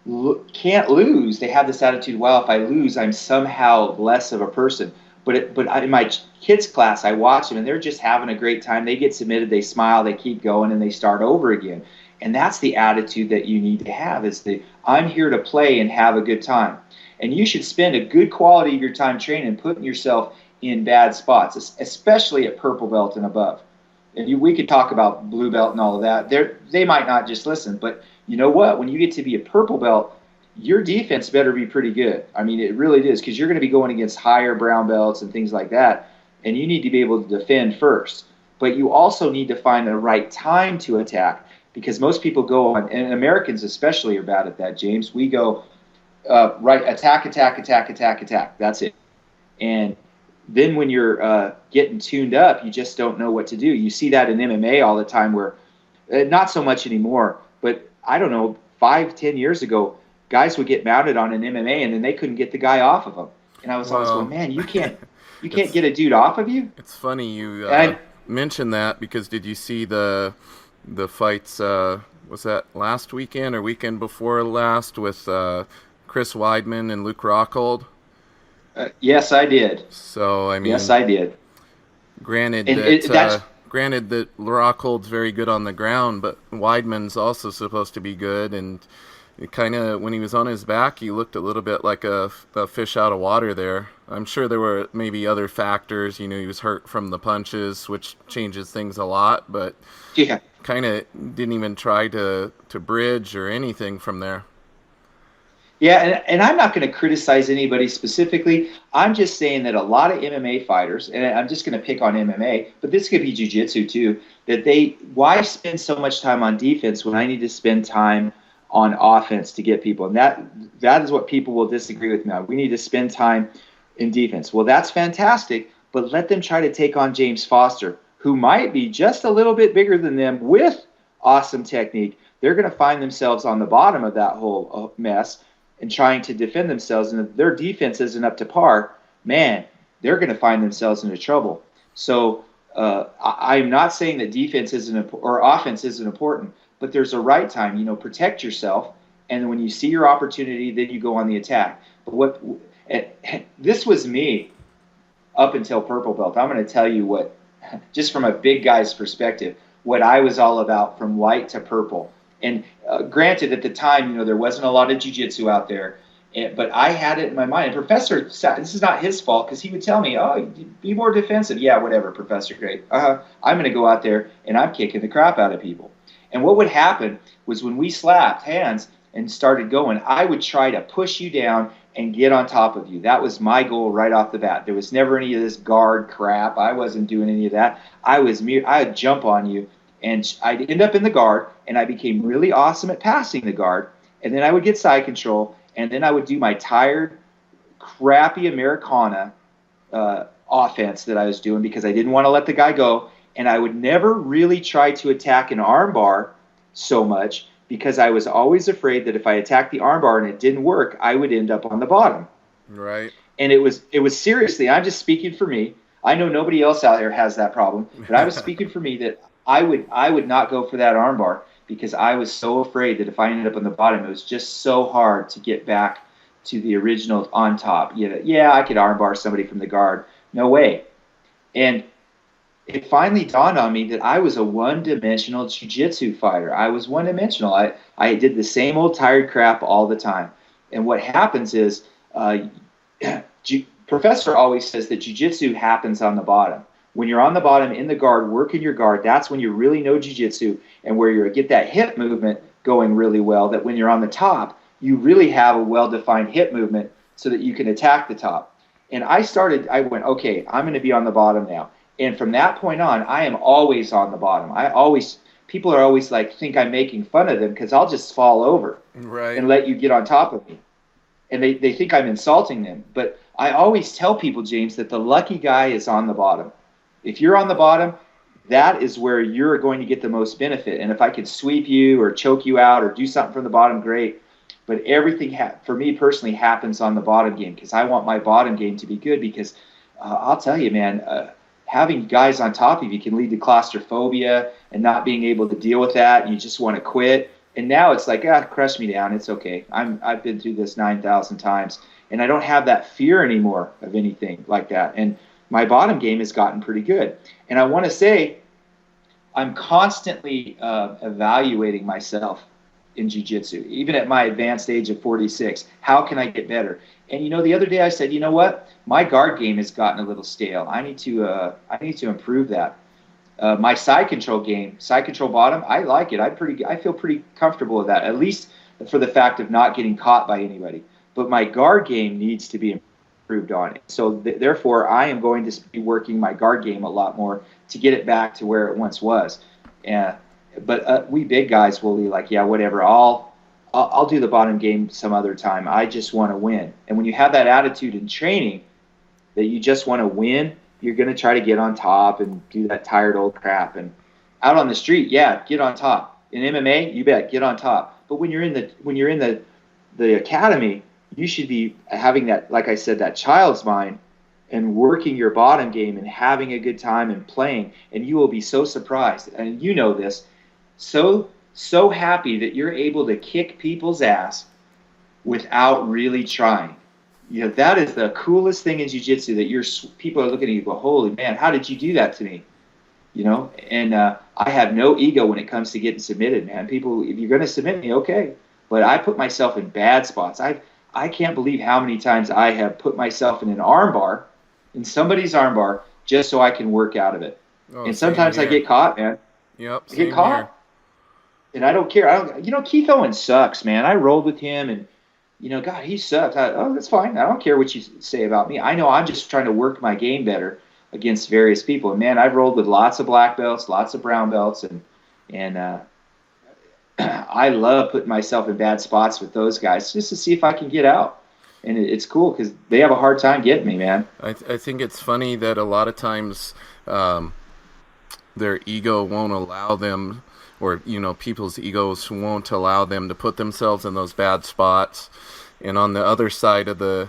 lose. They have this attitude, well, if I lose, I'm somehow less of a person. But in my kids' class, I watch them, and they're just having a great time. They get submitted, they smile, they keep going, and they start over again. And that's the attitude that you need to have, is that I'm here to play and have a good time. And you should spend a good quality of your time training and putting yourself in bad spots, especially at purple belt and above. And we could talk about blue belt and all of that. They might not just listen, but you know what? When you get to be a purple belt, your defense better be pretty good. I mean, it really is, because you're going to be going against higher brown belts and things like that, and you need to be able to defend first. But you also need to find the right time to attack, because most people go on, and Americans especially are bad at that, James. We go, right, attack. That's it. And then when you're getting tuned up, you just don't know what to do. You see that in MMA all the time, where not so much anymore, but I don't know, 5-10 years ago, guys would get mounted on an MMA, and then they couldn't get the guy off of them. And I was always going, man, you can't get a dude off of you. It's funny you mentioned that, because did you see the fights? Was that last weekend or weekend before last with Chris Weidman and Luke Rockhold? Yes, I did. So I mean, yes, I did. Granted that Rockhold's very good on the ground, but Weidman's also supposed to be good, and it kind of, when he was on his back, he looked a little bit like a fish out of water there. I'm sure there were maybe other factors. He was hurt from the punches, which changes things a lot, but yeah, kind of didn't even try to bridge or anything from there. Yeah, and I'm not going to criticize anybody specifically. I'm just saying that a lot of MMA fighters, and I'm just going to pick on MMA, but this could be jiu-jitsu too, that why spend so much time on defense when I need to spend time on offense to get people? And that is what people will disagree with me on. We need to spend time in defense. Well, that's fantastic, but let them try to take on James Foster, who might be just a little bit bigger than them with awesome technique. They're going to find themselves on the bottom of that whole mess and trying to defend themselves, and if their defense isn't up to par, man, they're going to find themselves into trouble. So I'm not saying that defense isn't or offense isn't important, but there's a right time. Protect yourself, and when you see your opportunity, then you go on the attack. But this was me up until purple belt. I'm going to tell you what, just from a big guy's perspective, what I was all about from white to purple. And granted, at the time, there wasn't a lot of jiu-jitsu out there, but I had it in my mind. And Professor, this is not his fault, because he would tell me, oh, be more defensive. Yeah, whatever, Professor, great. I'm going to go out there, and I'm kicking the crap out of people. And what would happen was when we slapped hands and started going, I would try to push you down and get on top of you. That was my goal right off the bat. There was never any of this guard crap. I wasn't doing any of that. I'd jump on you, and I'd end up in the guard, and I became really awesome at passing the guard, and then I would get side control, and then I would do my tired, crappy Americana offense that I was doing, because I didn't want to let the guy go, and I would never really try to attack an armbar so much, because I was always afraid that if I attacked the armbar and it didn't work, I would end up on the bottom. Right. And it was seriously, I'm just speaking for me. I know nobody else out there has that problem, but I was speaking for me that I would not go for that armbar, because I was so afraid that if I ended up on the bottom, it was just so hard to get back to the original on top. Yeah, I could armbar somebody from the guard. No way. And it finally dawned on me that I was a one-dimensional jiu-jitsu fighter. I was one-dimensional. I did the same old tired crap all the time. And what happens is, Professor always says that jiu-jitsu happens on the bottom. When you're on the bottom in the guard, working your guard, that's when you really know jiu-jitsu and where you get that hip movement going really well, that when you're on the top, you really have a well-defined hip movement so that you can attack the top. And I went, okay, I'm going to be on the bottom now. And from that point on, I am always on the bottom. People are always like, think I'm making fun of them because I'll just fall over and let you get on top of me. And they think I'm insulting them. But I always tell people, James, that the lucky guy is on the bottom. If you're on the bottom, that is where you're going to get the most benefit. And if I can sweep you or choke you out or do something from the bottom, great. But everything, for me personally, happens on the bottom game because I want my bottom game to be good because I'll tell you, man, having guys on top of you can lead to claustrophobia and not being able to deal with that. And you just want to quit. And now it's like, crush me down. It's okay. I've been through this 9,000 times. And I don't have that fear anymore of anything like that. And my bottom game has gotten pretty good. And I want to say I'm constantly evaluating myself in jiu-jitsu, even at my advanced age of 46. How can I get better? And, the other day I said, you know what? My guard game has gotten a little stale. I need to improve that. My side control game, side control bottom, I like it. I feel pretty comfortable with that, at least for the fact of not getting caught by anybody. But my guard game needs to be improved on. So therefore, I am going to be working my guard game a lot more to get it back to where it once was. But we big guys will be like, yeah, whatever. I'll do the bottom game some other time. I just want to win. And when you have that attitude in training that you just want to win, you're going to try to get on top and do that tired old crap. And out on the street, yeah, get on top. In MMA, you bet, get on top. But when you're in the academy, you should be having that, like I said, that child's mind and working your bottom game and having a good time and playing. And you will be so surprised. And you know this, so happy that you're able to kick people's ass without really trying. That is the coolest thing in jiu-jitsu, that people are looking at you and go, holy man, how did you do that to me? And I have no ego when it comes to getting submitted, man. People, if you're going to submit me, okay. But I put myself in bad spots. I can't believe how many times I have put myself in in somebody's armbar, just so I can work out of it. Oh, and sometimes I get caught, man. Yep, I get caught. Here. And I don't care. Keith Owen sucks, man. I rolled with him, and God, he sucks. That's fine. I don't care what you say about me. I know I'm just trying to work my game better against various people. And man, I've rolled with lots of black belts, lots of brown belts, and I love putting myself in bad spots with those guys just to see if I can get out. And it's cool because they have a hard time getting me, man. I think it's funny that a lot of times their ego won't allow them, or people's egos won't allow them to put themselves in those bad spots. And on the other side of the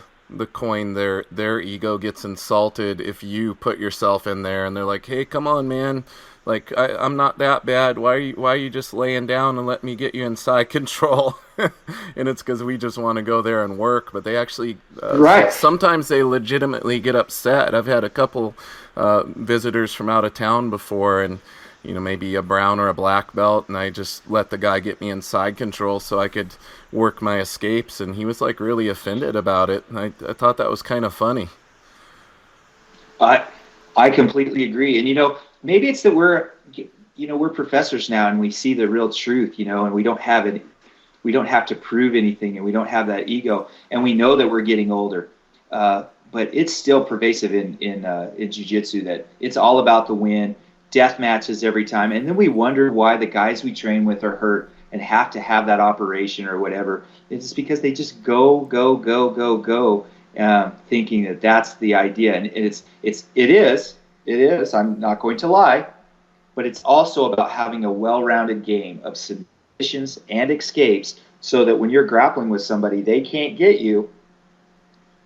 coin, their ego gets insulted if you put yourself in there, and they're like, hey, come on, man. Like, I'm not that bad. Why are you just laying down and let me get you in side control? And it's because we just want to go there and work. But they actually, right. Sometimes they legitimately get upset. I've had a couple visitors from out of town before, and maybe a brown or a black belt, and I just let the guy get me in side control so I could work my escapes, and he was like really offended about it. And I thought that was kind of funny. I completely agree. And maybe it's that we're professors now, and we see the real truth, and we don't have to prove anything, and we don't have that ego, and we know that we're getting older. But it's still pervasive in jiu-jitsu that it's all about the win, death matches every time. And then we wonder why the guys we train with are hurt and have to have that operation or whatever. It's because they just go, thinking that that's the idea. And it is, I'm not going to lie, but it's also about having a well-rounded game of submissions and escapes so that when you're grappling with somebody, they can't get you,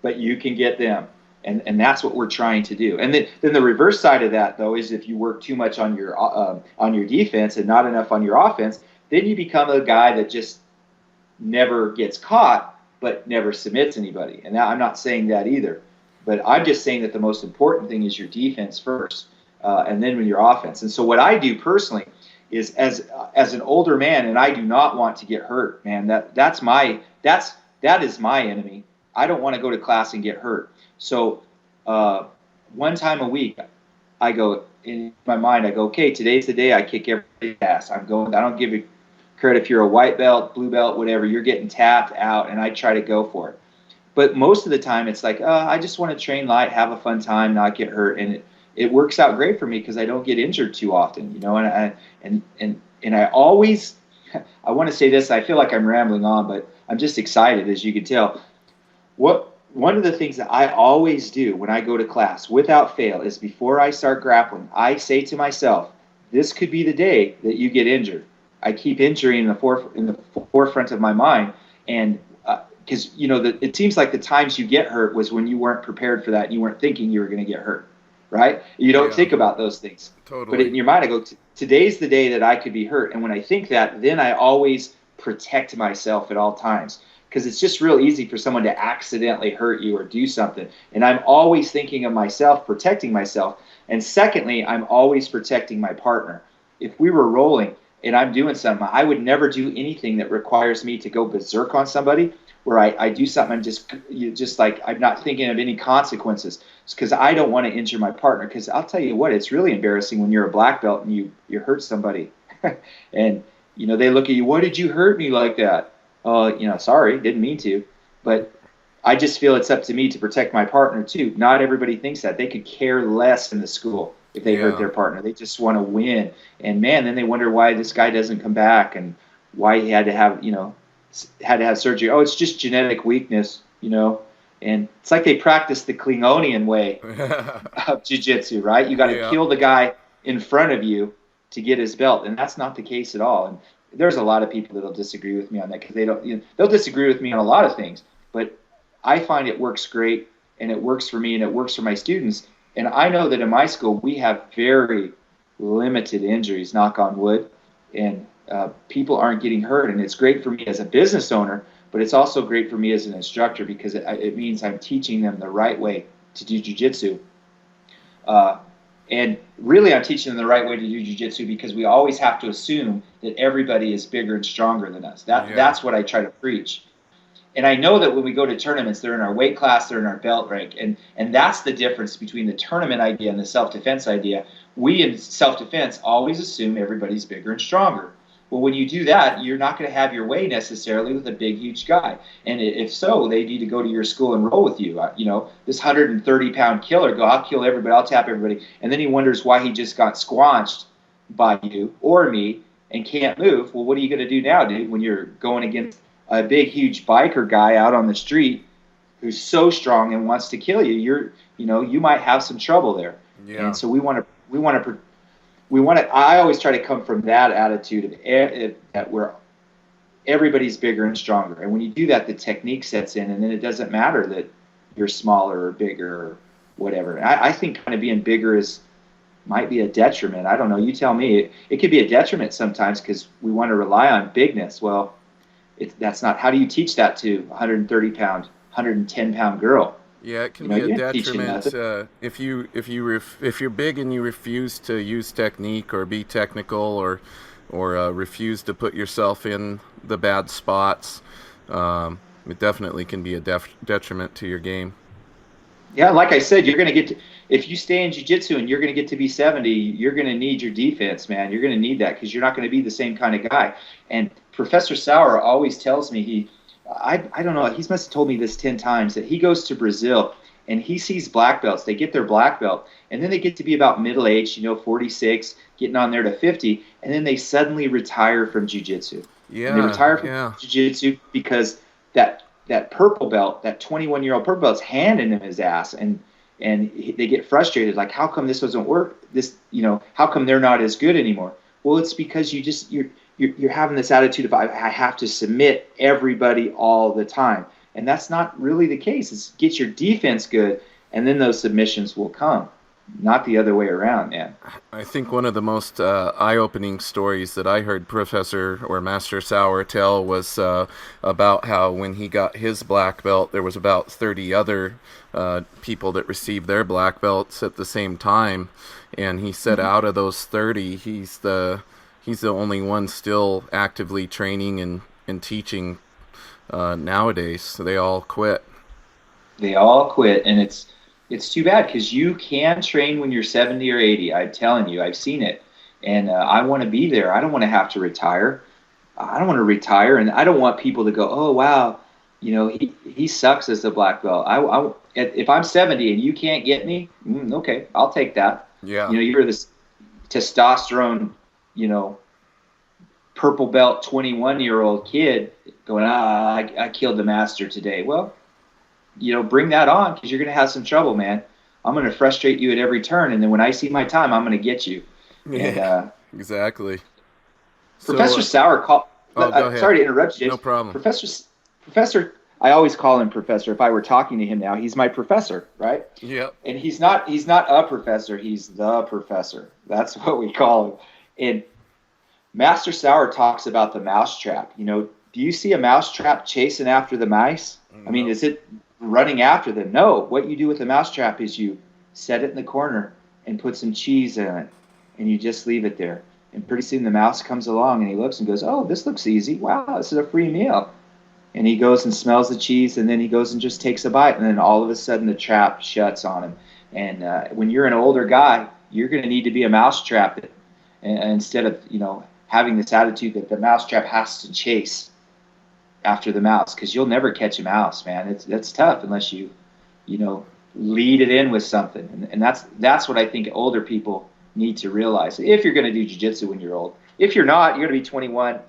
but you can get them. And that's what we're trying to do. And then the reverse side of that, though, is if you work too much on your defense and not enough on your offense, then you become a guy that just never gets caught but never submits anybody. And now, I'm not saying that either. But I'm just saying that the most important thing is your defense first, and then when your offense. And so what I do personally is, as an older man, and I do not want to get hurt, man. That is my enemy. I don't want to go to class and get hurt. So one time a week, I go, in my mind, I go, okay, today's the day I kick everybody's ass. I don't give you credit if you're a white belt, blue belt, whatever, you're getting tapped out, and I try to go for it. But most of the time it's like, I just want to train light, have a fun time, not get hurt. And it works out great for me because I don't get injured too often, and I always, I want to say this, I feel like I'm rambling on, but I'm just excited, as you can tell. One of the things that I always do when I go to class, without fail, is before I start grappling, I say to myself, this could be the day that you get injured. I keep injury in the forefront of my mind, and because it seems like the times you get hurt was when you weren't prepared for that and you weren't thinking you were going to get hurt, right? You don't think about those things. Totally. But in your mind, I go, today's the day that I could be hurt. And when I think that, then I always protect myself at all times, because it's just real easy for someone to accidentally hurt you or do something. And I'm always thinking of myself, protecting myself. And secondly, I'm always protecting my partner. If we were rolling and I'm doing something, I would never do anything that requires me to go berserk on somebody, where I do something, I'm just like, I'm not thinking of any consequences. It's because I don't want to injure my partner. Because I'll tell you what, it's really embarrassing when you're a black belt and you hurt somebody. And, they look at you, why did you hurt me like that? Sorry, didn't mean to. But I just feel it's up to me to protect my partner too. Not everybody thinks that. They could care less in the school if they hurt their partner. They just want to win. And man, then they wonder why this guy doesn't come back and why he had to have surgery. Oh, it's just genetic weakness, and it's like they practice the Klingonian way of jiu-jitsu, right? You got to kill the guy in front of you to get his belt, and that's not the case at all. And there's a lot of people that'll disagree with me on that, because they'll disagree with me on a lot of things, but I find it works great, and it works for me, and it works for my students. And I know that in my school we have very limited injuries, knock on wood, and people aren't getting hurt. And it's great for me as a business owner, but it's also great for me as an instructor, because it means I'm teaching them the right way to do jiu-jitsu. And really, I'm teaching them the right way to do jiu-jitsu because we always have to assume that everybody is bigger and stronger than us. That's what I try to preach. And I know that when we go to tournaments, they're in our weight class, they're in our belt rank. And that's the difference between the tournament idea and the self-defense idea. We in self-defense always assume everybody's bigger and stronger. Well, when you do that, you're not going to have your way necessarily with a big, huge guy. And if so, they need to go to your school and roll with you. This 130-pound killer, I'll kill everybody, I'll tap everybody. And then he wonders why he just got squanched by you or me and can't move. Well, what are you going to do now, dude, when you're going against a big, huge biker guy out on the street who's so strong and wants to kill you? You might have some trouble there. Yeah. And so we want to. I always try to come from that attitude of that where everybody's bigger and stronger. And when you do that, the technique sets in, and then it doesn't matter that you're smaller or bigger or whatever. And I think kind of being bigger might be a detriment. I don't know. You tell me. It could be a detriment sometimes because we want to rely on bigness. Well, that's not. How do you teach that to a 130-pound, 110-pound girl? Yeah, it can be a detriment if you're big and you refuse to use technique or be technical or refuse to put yourself in the bad spots. It definitely can be a detriment to your game. Yeah, like I said, you're going to if you stay in jiu-jitsu and you're going to get to be 70, you're going to need your defense, man. You're going to need that because you're not going to be the same kind of guy. And Professor Sauer always tells me I don't know, he must have told me this 10 times, that he goes to Brazil and he sees black belts. They get their black belt, and then they get to be about middle-aged, 46, getting on there to 50, and then they suddenly retire from jiu-jitsu. Yeah, and they retire from jiu-jitsu because that purple belt, that 21-year-old purple belt's handing him his ass, and they get frustrated, like, how come this doesn't work? How come they're not as good anymore? Well, it's because you're having this attitude of I have to submit everybody all the time. And that's not really the case. It's get your defense good, and then those submissions will come, not the other way around, man. I think one of the most eye-opening stories that I heard Professor or Master Sauer tell was about how when he got his black belt, there was about 30 other people that received their black belts at the same time. And he said out of those 30, he's the only one still actively training and teaching nowadays. So they all quit. They all quit, and it's It's too bad, because you can train when you're 70 or 80. I'm telling you, I've seen it. And I want to be there. I don't want to have to retire. I don't want to retire. And I don't want people to go, oh, wow, he sucks as a black belt. If I'm 70 and you can't get me, okay, I'll take that. Yeah. You're this testosterone, purple belt 21-year-old kid going, I killed the master today. Well, bring that on, because you're going to have some trouble, man. I'm going to frustrate you at every turn, and then when I see my time, I'm going to get you. Yeah, exactly. Professor Sauer called. Go ahead. Sorry to interrupt you, James. No problem. Professor. I always call him Professor. If I were talking to him now, he's my professor, right? Yep. And he's not a professor. He's the professor. That's what we call him. And Master Sauer talks about the mousetrap. Do you see a mousetrap chasing after the mice? No. I mean, is it running after them? No. What you do with the mousetrap is you set it in the corner and put some cheese in it, and you just leave it there. And pretty soon the mouse comes along and he looks and goes, oh, this looks easy. Wow, this is a free meal. And he goes and smells the cheese, and then he goes and just takes a bite, and then all of a sudden the trap shuts on him. And when you're an older guy, you're going to need to be a mousetrap, instead of having this attitude that the mousetrap has to chase after the mouse, because you'll never catch a mouse, man. That's tough unless you lead it in with something, and that's what I think older people need to realize. If you're going to do jiu-jitsu when you're old, if you're not, you're going to be 21.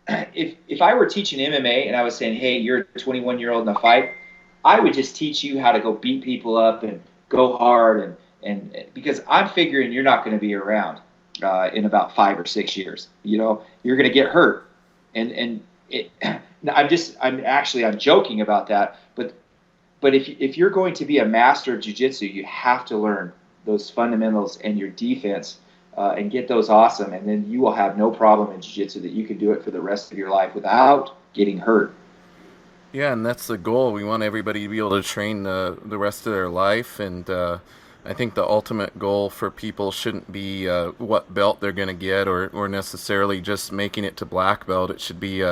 If I were teaching MMA and I was saying, hey, you're a 21-year-old in a fight, I would just teach you how to go beat people up and go hard, and because I'm figuring you're not going to be around in about 5 or 6 years. You're going to get hurt, and I'm joking about that, but if you're going to be a master of jiu-jitsu, you have to learn those fundamentals and your defense, and get those awesome, and then you will have no problem in jiu-jitsu, that you can do it for the rest of your life without getting hurt. Yeah, and that's the goal. We want everybody to be able to train the rest of their life, and I think the ultimate goal for people shouldn't be what belt they're going to get, or necessarily just making it to black belt. It should be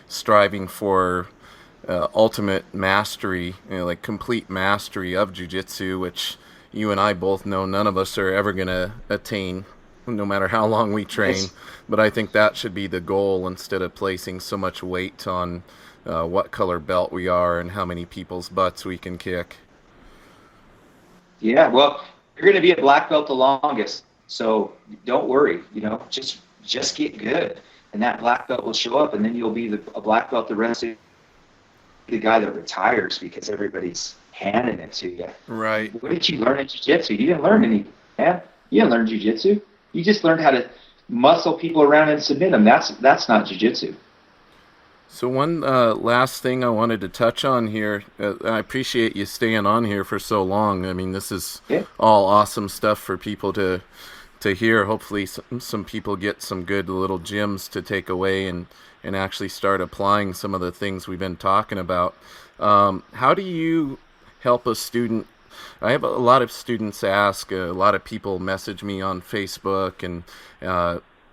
striving for ultimate mastery, like complete mastery of jiu-jitsu, which you and I both know none of us are ever going to attain, no matter how long we train. Yes. But I think that should be the goal, instead of placing so much weight on what color belt we are and how many people's butts we can kick. Yeah, well, you're going to be a black belt the longest, so don't worry. Just get good, and that black belt will show up, and then you'll be a black belt the rest of the guy that retires, because everybody's handing it to you. Right. What did you learn in jiu-jitsu? You didn't learn anything, man. You didn't learn jiu-jitsu. You just learned how to muscle people around and submit them. That's not jiu-jitsu. So one last thing I wanted to touch on here. I appreciate you staying on here for so long. I mean, this is all awesome stuff for people to hear. Hopefully some people get some good little gems to take away and actually start applying some of the things we've been talking about. How do you help a student? I have a lot of students ask, a lot of people message me on Facebook and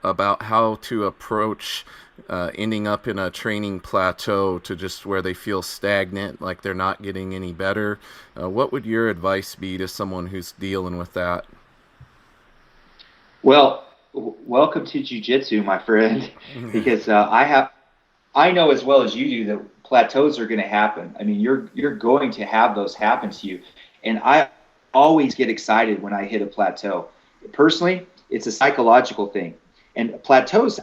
about how to approach ending up in a training plateau, to just where they feel stagnant, like they're not getting any better. What would your advice be to someone who's dealing with that? Well, welcome to jiu-jitsu, my friend, because I know as well as you do that plateaus are going to happen. I mean, you're going to have those happen to you. And I always get excited when I hit a plateau. Personally, it's a psychological thing. And plateaus,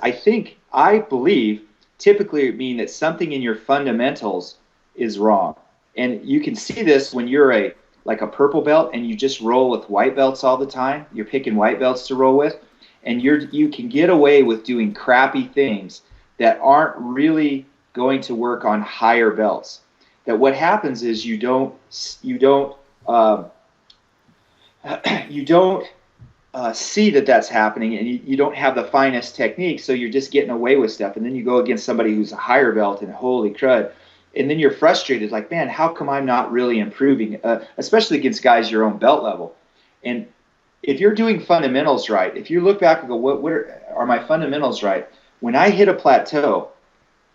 I believe, typically mean that something in your fundamentals is wrong. And you can see this when you're a purple belt and you just roll with white belts all the time. You're picking white belts to roll with. And you can get away with doing crappy things that aren't really going to work on higher belts. That what happens is you don't see that that's happening, and you don't have the finest technique, so you're just getting away with stuff. And then you go against somebody who's a higher belt, and holy crud, and then you're frustrated, like, man, how come I'm not really improving, especially against guys your own belt level. And if you're doing fundamentals right, if you look back and go, what are my fundamentals right? When I hit a plateau,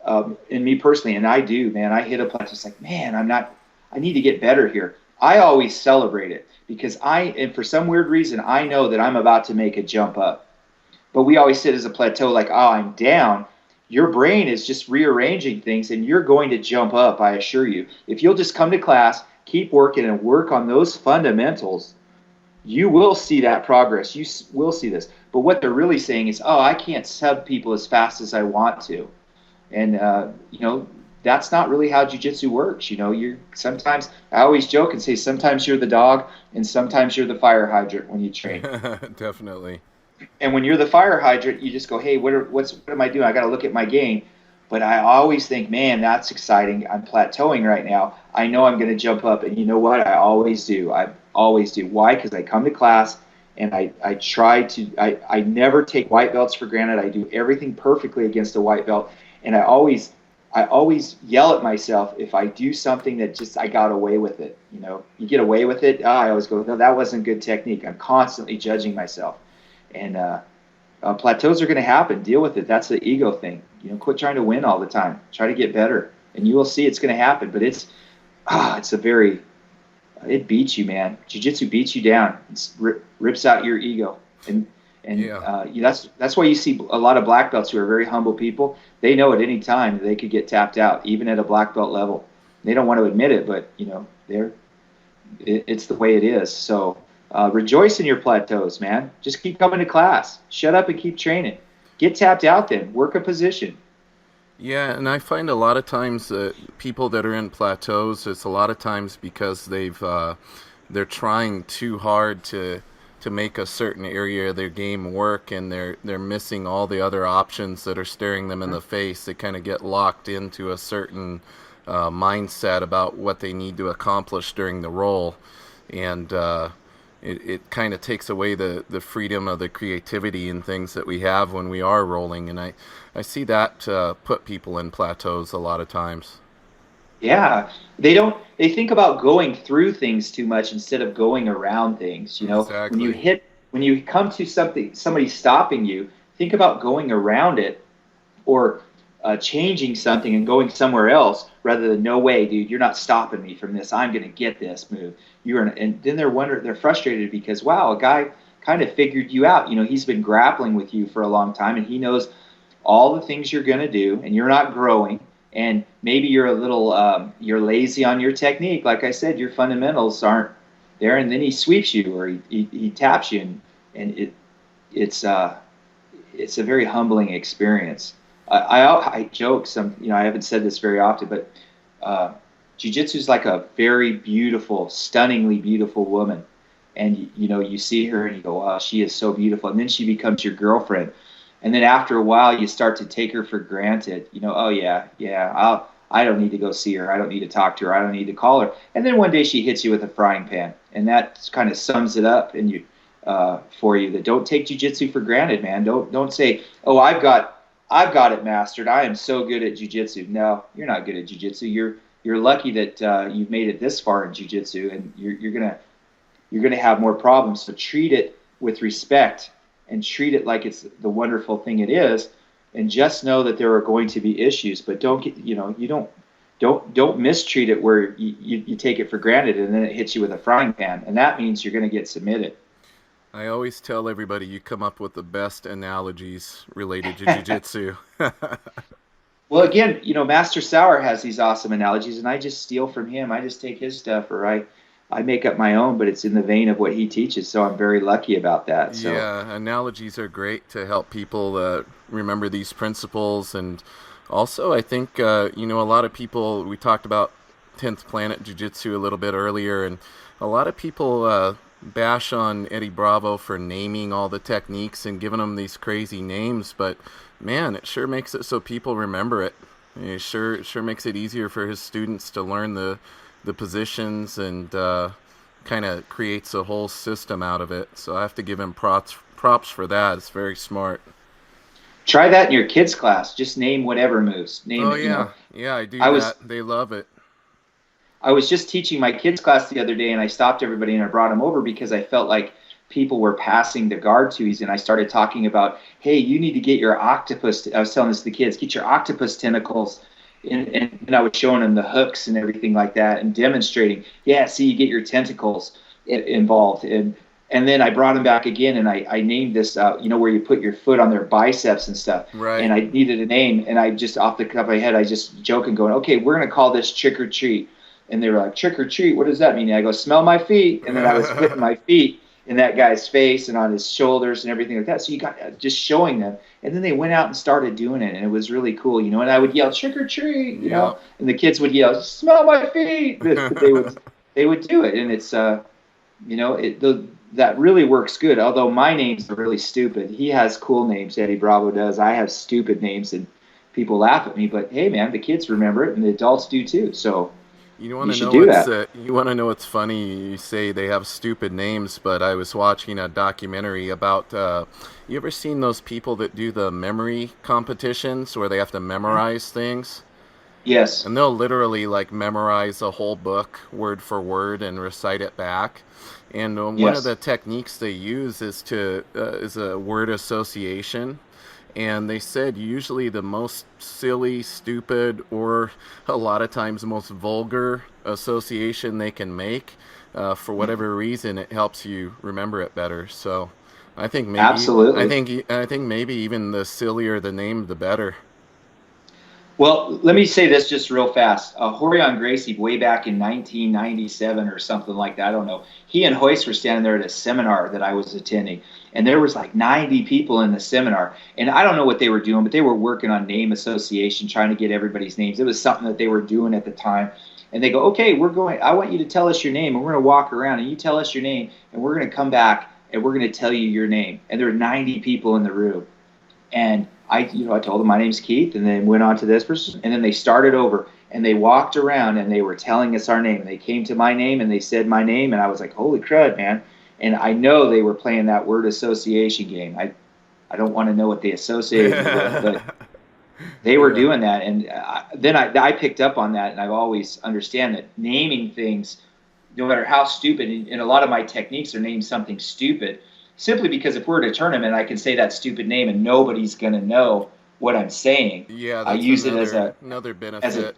and me personally, and I do, man, I hit a plateau, it's like, man, I need to get better here. I always celebrate it because and for some weird reason, I know that I'm about to make a jump up. But we always sit as a plateau like, oh, I'm down. Your brain is just rearranging things and you're going to jump up, I assure you. If you'll just come to class, keep working and work on those fundamentals, you will see that progress. You will see this. But what they're really saying is, oh, I can't sub people as fast as I want to. And, that's not really how jiu-jitsu works. Sometimes I always joke and say, sometimes you're the dog and sometimes you're the fire hydrant when you train. Definitely. And when you're the fire hydrant, you just go, hey, what am I doing? I got to look at my game. But I always think, man, that's exciting. I'm plateauing right now. I know I'm going to jump up. And you know what? I always do. I always do. Why? Because I come to class and I never take white belts for granted. I do everything perfectly against a white belt. And I always yell at myself if I do something that just I got away with it. You get away with it. I always go, no, that wasn't good technique. I'm constantly judging myself. And plateaus are going to happen. Deal with it. That's the ego thing. Quit trying to win all the time. Try to get better, and you will see it's going to happen. But it beats you, man. Jiu-jitsu beats you down. It rips out your ego, and that's why you see a lot of black belts who are very humble people. They know at any time they could get tapped out, even at a black belt level. They don't want to admit it, but it's the way it is. So. Rejoice in your plateaus, man. Just keep coming to class. Shut up and keep training. Get tapped out then. Work a position. Yeah, and I find a lot of times people that are in plateaus, it's a lot of times because they're trying too hard to make a certain area of their game work, and they're missing all the other options that are staring them in the face. They kind of get locked into a certain mindset about what they need to accomplish during the roll, and it kind of takes away the freedom of the creativity and things that we have when we are rolling. And I see that put people in plateaus a lot of times. Yeah. They think about going through things too much instead of going around things. Exactly. When you come to somebody stopping you, think about going around it or changing something and going somewhere else rather than, no way, dude, you're not stopping me from this. I'm going to get this move. And then they're frustrated because, wow, a guy kind of figured you out. He's been grappling with you for a long time and he knows all the things you're going to do and you're not growing. And maybe you're a little, you're lazy on your technique. Like I said, your fundamentals aren't there. And then he sweeps you or he taps you. And it's a very humbling experience. I joke I haven't said this very often, but jiu-jitsu is like a very beautiful, stunningly beautiful woman. And, you see her and you go, wow, she is so beautiful. And then she becomes your girlfriend. And then after a while, you start to take her for granted. Oh, yeah, I don't need to go see her. I don't need to talk to her. I don't need to call her. And then one day she hits you with a frying pan. And that kind of sums it up for you, that don't take jiu-jitsu for granted, man. Don't say, oh, I've got it mastered. I am so good at jiu-jitsu. No, you're not good at jiu-jitsu. You're lucky that you've made it this far in jiu-jitsu, and you're gonna have more problems. So treat it with respect and treat it like it's the wonderful thing it is, and just know that there are going to be issues. But don't mistreat it where you take it for granted and then it hits you with a frying pan, and that means you're going to get submitted. I always tell everybody you come up with the best analogies related to jiu-jitsu. Well, again, Master Sauer has these awesome analogies, and I just steal from him. I just take his stuff, or I make up my own, but it's in the vein of what he teaches, so I'm very lucky about that. So. Yeah, analogies are great to help people remember these principles. And also, I think, a lot of people, we talked about 10th Planet Jiu-Jitsu a little bit earlier, and a lot of people bash on Eddie Bravo for naming all the techniques and giving them these crazy names, but man, it sure makes it so people remember it. It sure makes it easier for his students to learn the positions, and kind of creates a whole system out of it. So I have to give him props for that. It's very smart. Try that in your kids' class. Just name whatever moves. Yeah, I do that. They love it. I was just teaching my kids' class the other day, and I stopped everybody and I brought them over because I felt like people were passing the guard to easy. And I started talking about, hey, you need to get your octopus. I was telling this to the kids, get your octopus tentacles And I was showing them the hooks and everything like that, and demonstrating. Yeah, see, you get your tentacles involved, and then I brought them back again, and I named this, where you put your foot on their biceps and stuff. Right. And I needed a name, and I just off the cuff of my head, I just joking, going, okay, we're gonna call this Trick or Treat. And they were like, trick or treat, what does that mean? And I go, smell my feet, and then I was putting my feet in that guy's face and on his shoulders and everything like that. So you got just showing them. And then they went out and started doing it, and it was really cool, you know. And I would yell, trick or treat, you know, and the kids would yell, smell my feet. But they would do it, and it's that really works good. Although my names are really stupid. He has cool names, Eddie Bravo does. I have stupid names, and people laugh at me. But hey, man, the kids remember it, and the adults do too. So. You want to know what's funny? You say they have stupid names, but I was watching a documentary about. You ever seen those people that do the memory competitions where they have to memorize things? Yes. And they'll literally like memorize a whole book word for word and recite it back. And one of the techniques they use is a word association. And they said usually the most silly, stupid, or a lot of times most vulgar association they can make, for whatever reason, it helps you remember it better. So I think maybe absolutely. I think maybe even the sillier the name, the better. Well, let me say this just real fast. Horion Gracie, way back in 1997 or something like that, I don't know. He and Hoist were standing there at a seminar that I was attending, and there was like 90 people in the seminar. And I don't know what they were doing, but they were working on name association, trying to get everybody's names. It was something that they were doing at the time. And they go, okay, I want you to tell us your name, and we're going to walk around, and you tell us your name, and we're going to come back, and we're going to tell you your name. And there were 90 people in the room. And I told them my name's Keith, and then went on to this person, and then they started over, and they walked around, and they were telling us our name. And they came to my name, and they said my name, and I was like, holy crud, man. And I know they were playing that word association game. I don't want to know what they associated me with, but they were doing that. And then I picked up on that, and I've always understand that naming things, no matter how stupid, and a lot of my techniques are named something stupid, simply because if we're at a tournament, I can say that stupid name and nobody's going to know what I'm saying. Yeah, that's I use it as another benefit.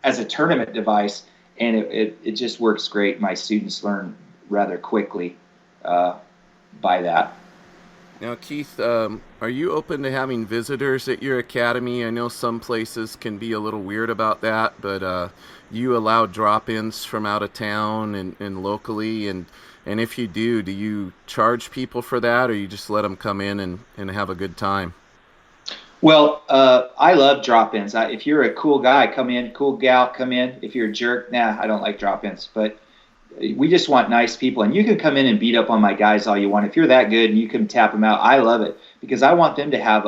As a tournament device, and it just works great. My students learn rather quickly by that. Now, Keith, are you open to having visitors at your academy? I know some places can be a little weird about that, but you allow drop-ins from out of town and locally, and if you do you charge people for that, or you just let them come in and have a good time? Well, I love drop-ins. If you're a cool guy, come in. Cool gal, come in. If you're a jerk, I don't like drop-ins. But we just want nice people. And you can come in and beat up on my guys all you want. If you're that good and you can tap them out, I love it. Because I want them to have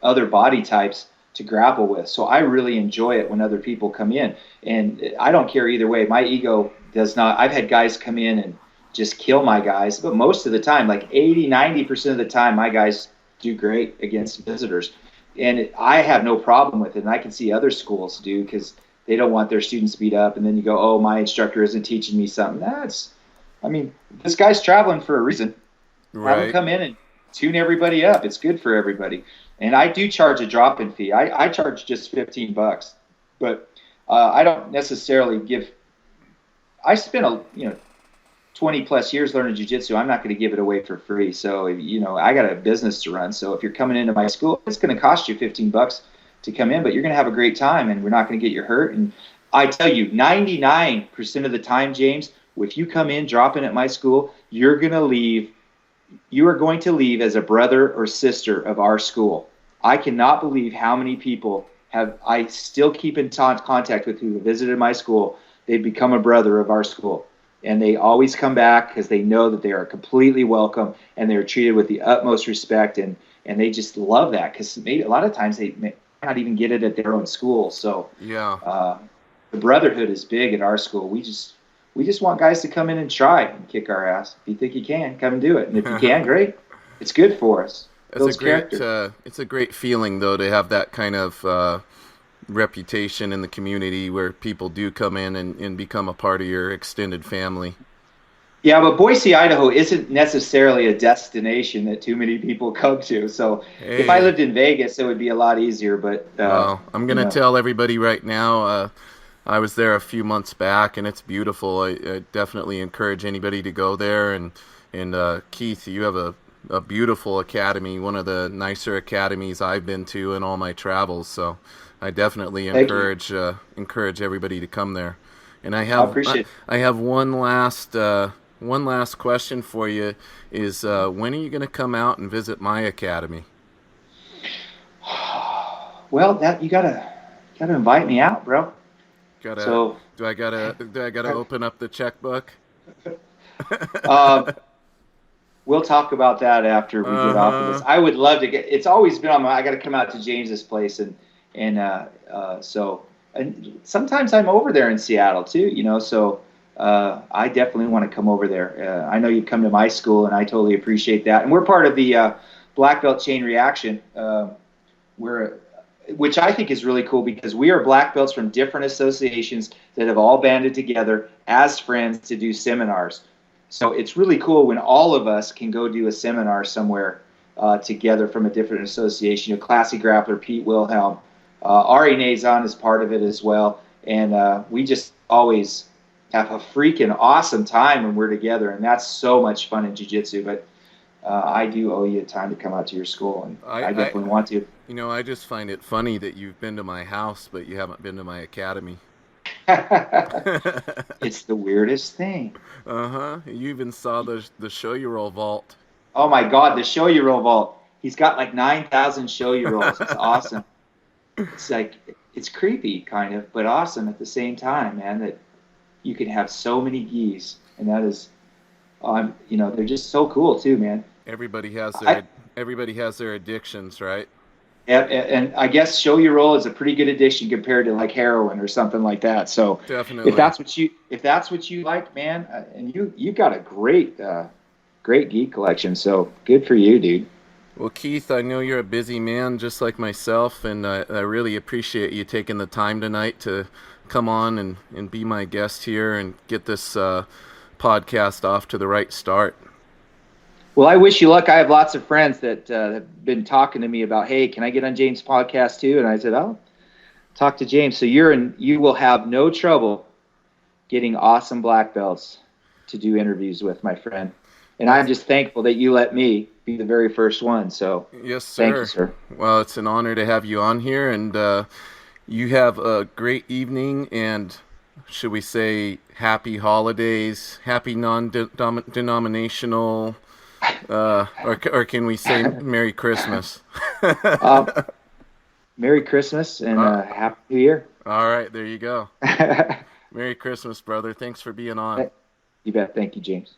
other body types to grapple with. So I really enjoy it when other people come in. And I don't care either way. My ego does not. I've had guys come in and just kill my guys. But most of the time, like 80-90% of the time, my guys do great against visitors. And I have no problem with it. And I can see other schools do, because they don't want their students beat up. And then you go, oh, my instructor isn't teaching me something. This guy's traveling for a reason. Right. Have him come in and tune everybody up. It's good for everybody. And I do charge a drop-in fee. I charge just $15, but I don't necessarily give. I spent 20 plus years learning jiu-jitsu. I'm not going to give it away for free. So, I got a business to run. So if you're coming into my school, it's going to cost you $15 to come in, but you're going to have a great time, and we're not going to get you hurt. And I tell you, 99% of the time, James, if you come in, drop in at my school, you are going to leave as a brother or sister of our school. I cannot believe how many people I still keep in contact with who visited my school. They've become a brother of our school. And they always come back because they know that they are completely welcome and they're treated with the utmost respect. And they just love that, because maybe a lot of times they may not even get it at their own school. So yeah, the brotherhood is big at our school. We just want guys to come in and try and kick our ass. If you think you can, come and do it. And if you can, great. It's good for us. It's a great feeling, though, to have that kind of reputation in the community where people do come in and become a part of your extended family. Yeah, but Boise, Idaho isn't necessarily a destination that too many people come to. So if I Hey, lived in Vegas, it would be a lot easier. But well, I'm you gonna know, tell everybody right now. I was there a few months back, and it's beautiful. I definitely encourage anybody to go there. And Keith, you have a beautiful academy, one of the nicer academies I've been to in all my travels. So I definitely thank you. encourage everybody to come there. And I appreciate it. I have one last question for you. Is when are you going to come out and visit my academy? Well, that you gotta invite me out, bro. Gotta So do I gotta open up the checkbook? uh, we'll talk about that after we get off of this. Uh-huh. I would love to get. It's always been on my. I got to come out to James's place, and sometimes I'm over there in Seattle too. So I definitely want to come over there. I know you come to my school, and I totally appreciate that. And we're part of the Black Belt Chain Reaction. We're which I think is really cool because we are black belts from different associations that have all banded together as friends to do seminars. So it's really cool when all of us can go do a seminar somewhere together from a different association. Classy Grappler, Pete Wilhelm, Ari Nazon is part of it as well. And we just always have a freaking awesome time when we're together. And that's so much fun in jiu-jitsu. But I do owe you time to come out to your school, and I I definitely want to. I just find it funny that you've been to my house, but you haven't been to my academy. It's the weirdest thing. Uh-huh. You even saw the show you roll vault. Oh my God, the Shoyu-roll vault. He's got like 9,000 Shoyu-rolls. It's awesome. It's like, it's creepy kind of, but awesome at the same time, man, that you can have so many gis. And that is, they're just so cool too, man. Everybody has I, their addictions, right? and I guess Shoyu-roll is a pretty good addiction compared to like heroin or something like that. So if Definitely. that's what you like, man, and you've got a great geek collection. So good for you, dude. Well, Keith, I know you're a busy man just like myself, and I really appreciate you taking the time tonight to come on and be my guest here and get this podcast off to the right start. Well, I wish you luck. I have lots of friends that have been talking to me about, hey, can I get on James' podcast too? And I said, oh, talk to James. So you will have no trouble getting awesome black belts to do interviews with, my friend. And I'm just thankful that you let me be the very first one. So Yes, sir. thank you, sir. Well, it's an honor to have you on here, and you have a great evening, and should we say happy holidays, happy non-denominational, or can we say Merry Christmas? Merry Christmas and Happy New Year. All right, there you go. Merry Christmas, brother. Thanks for being on. You bet. Thank you, James.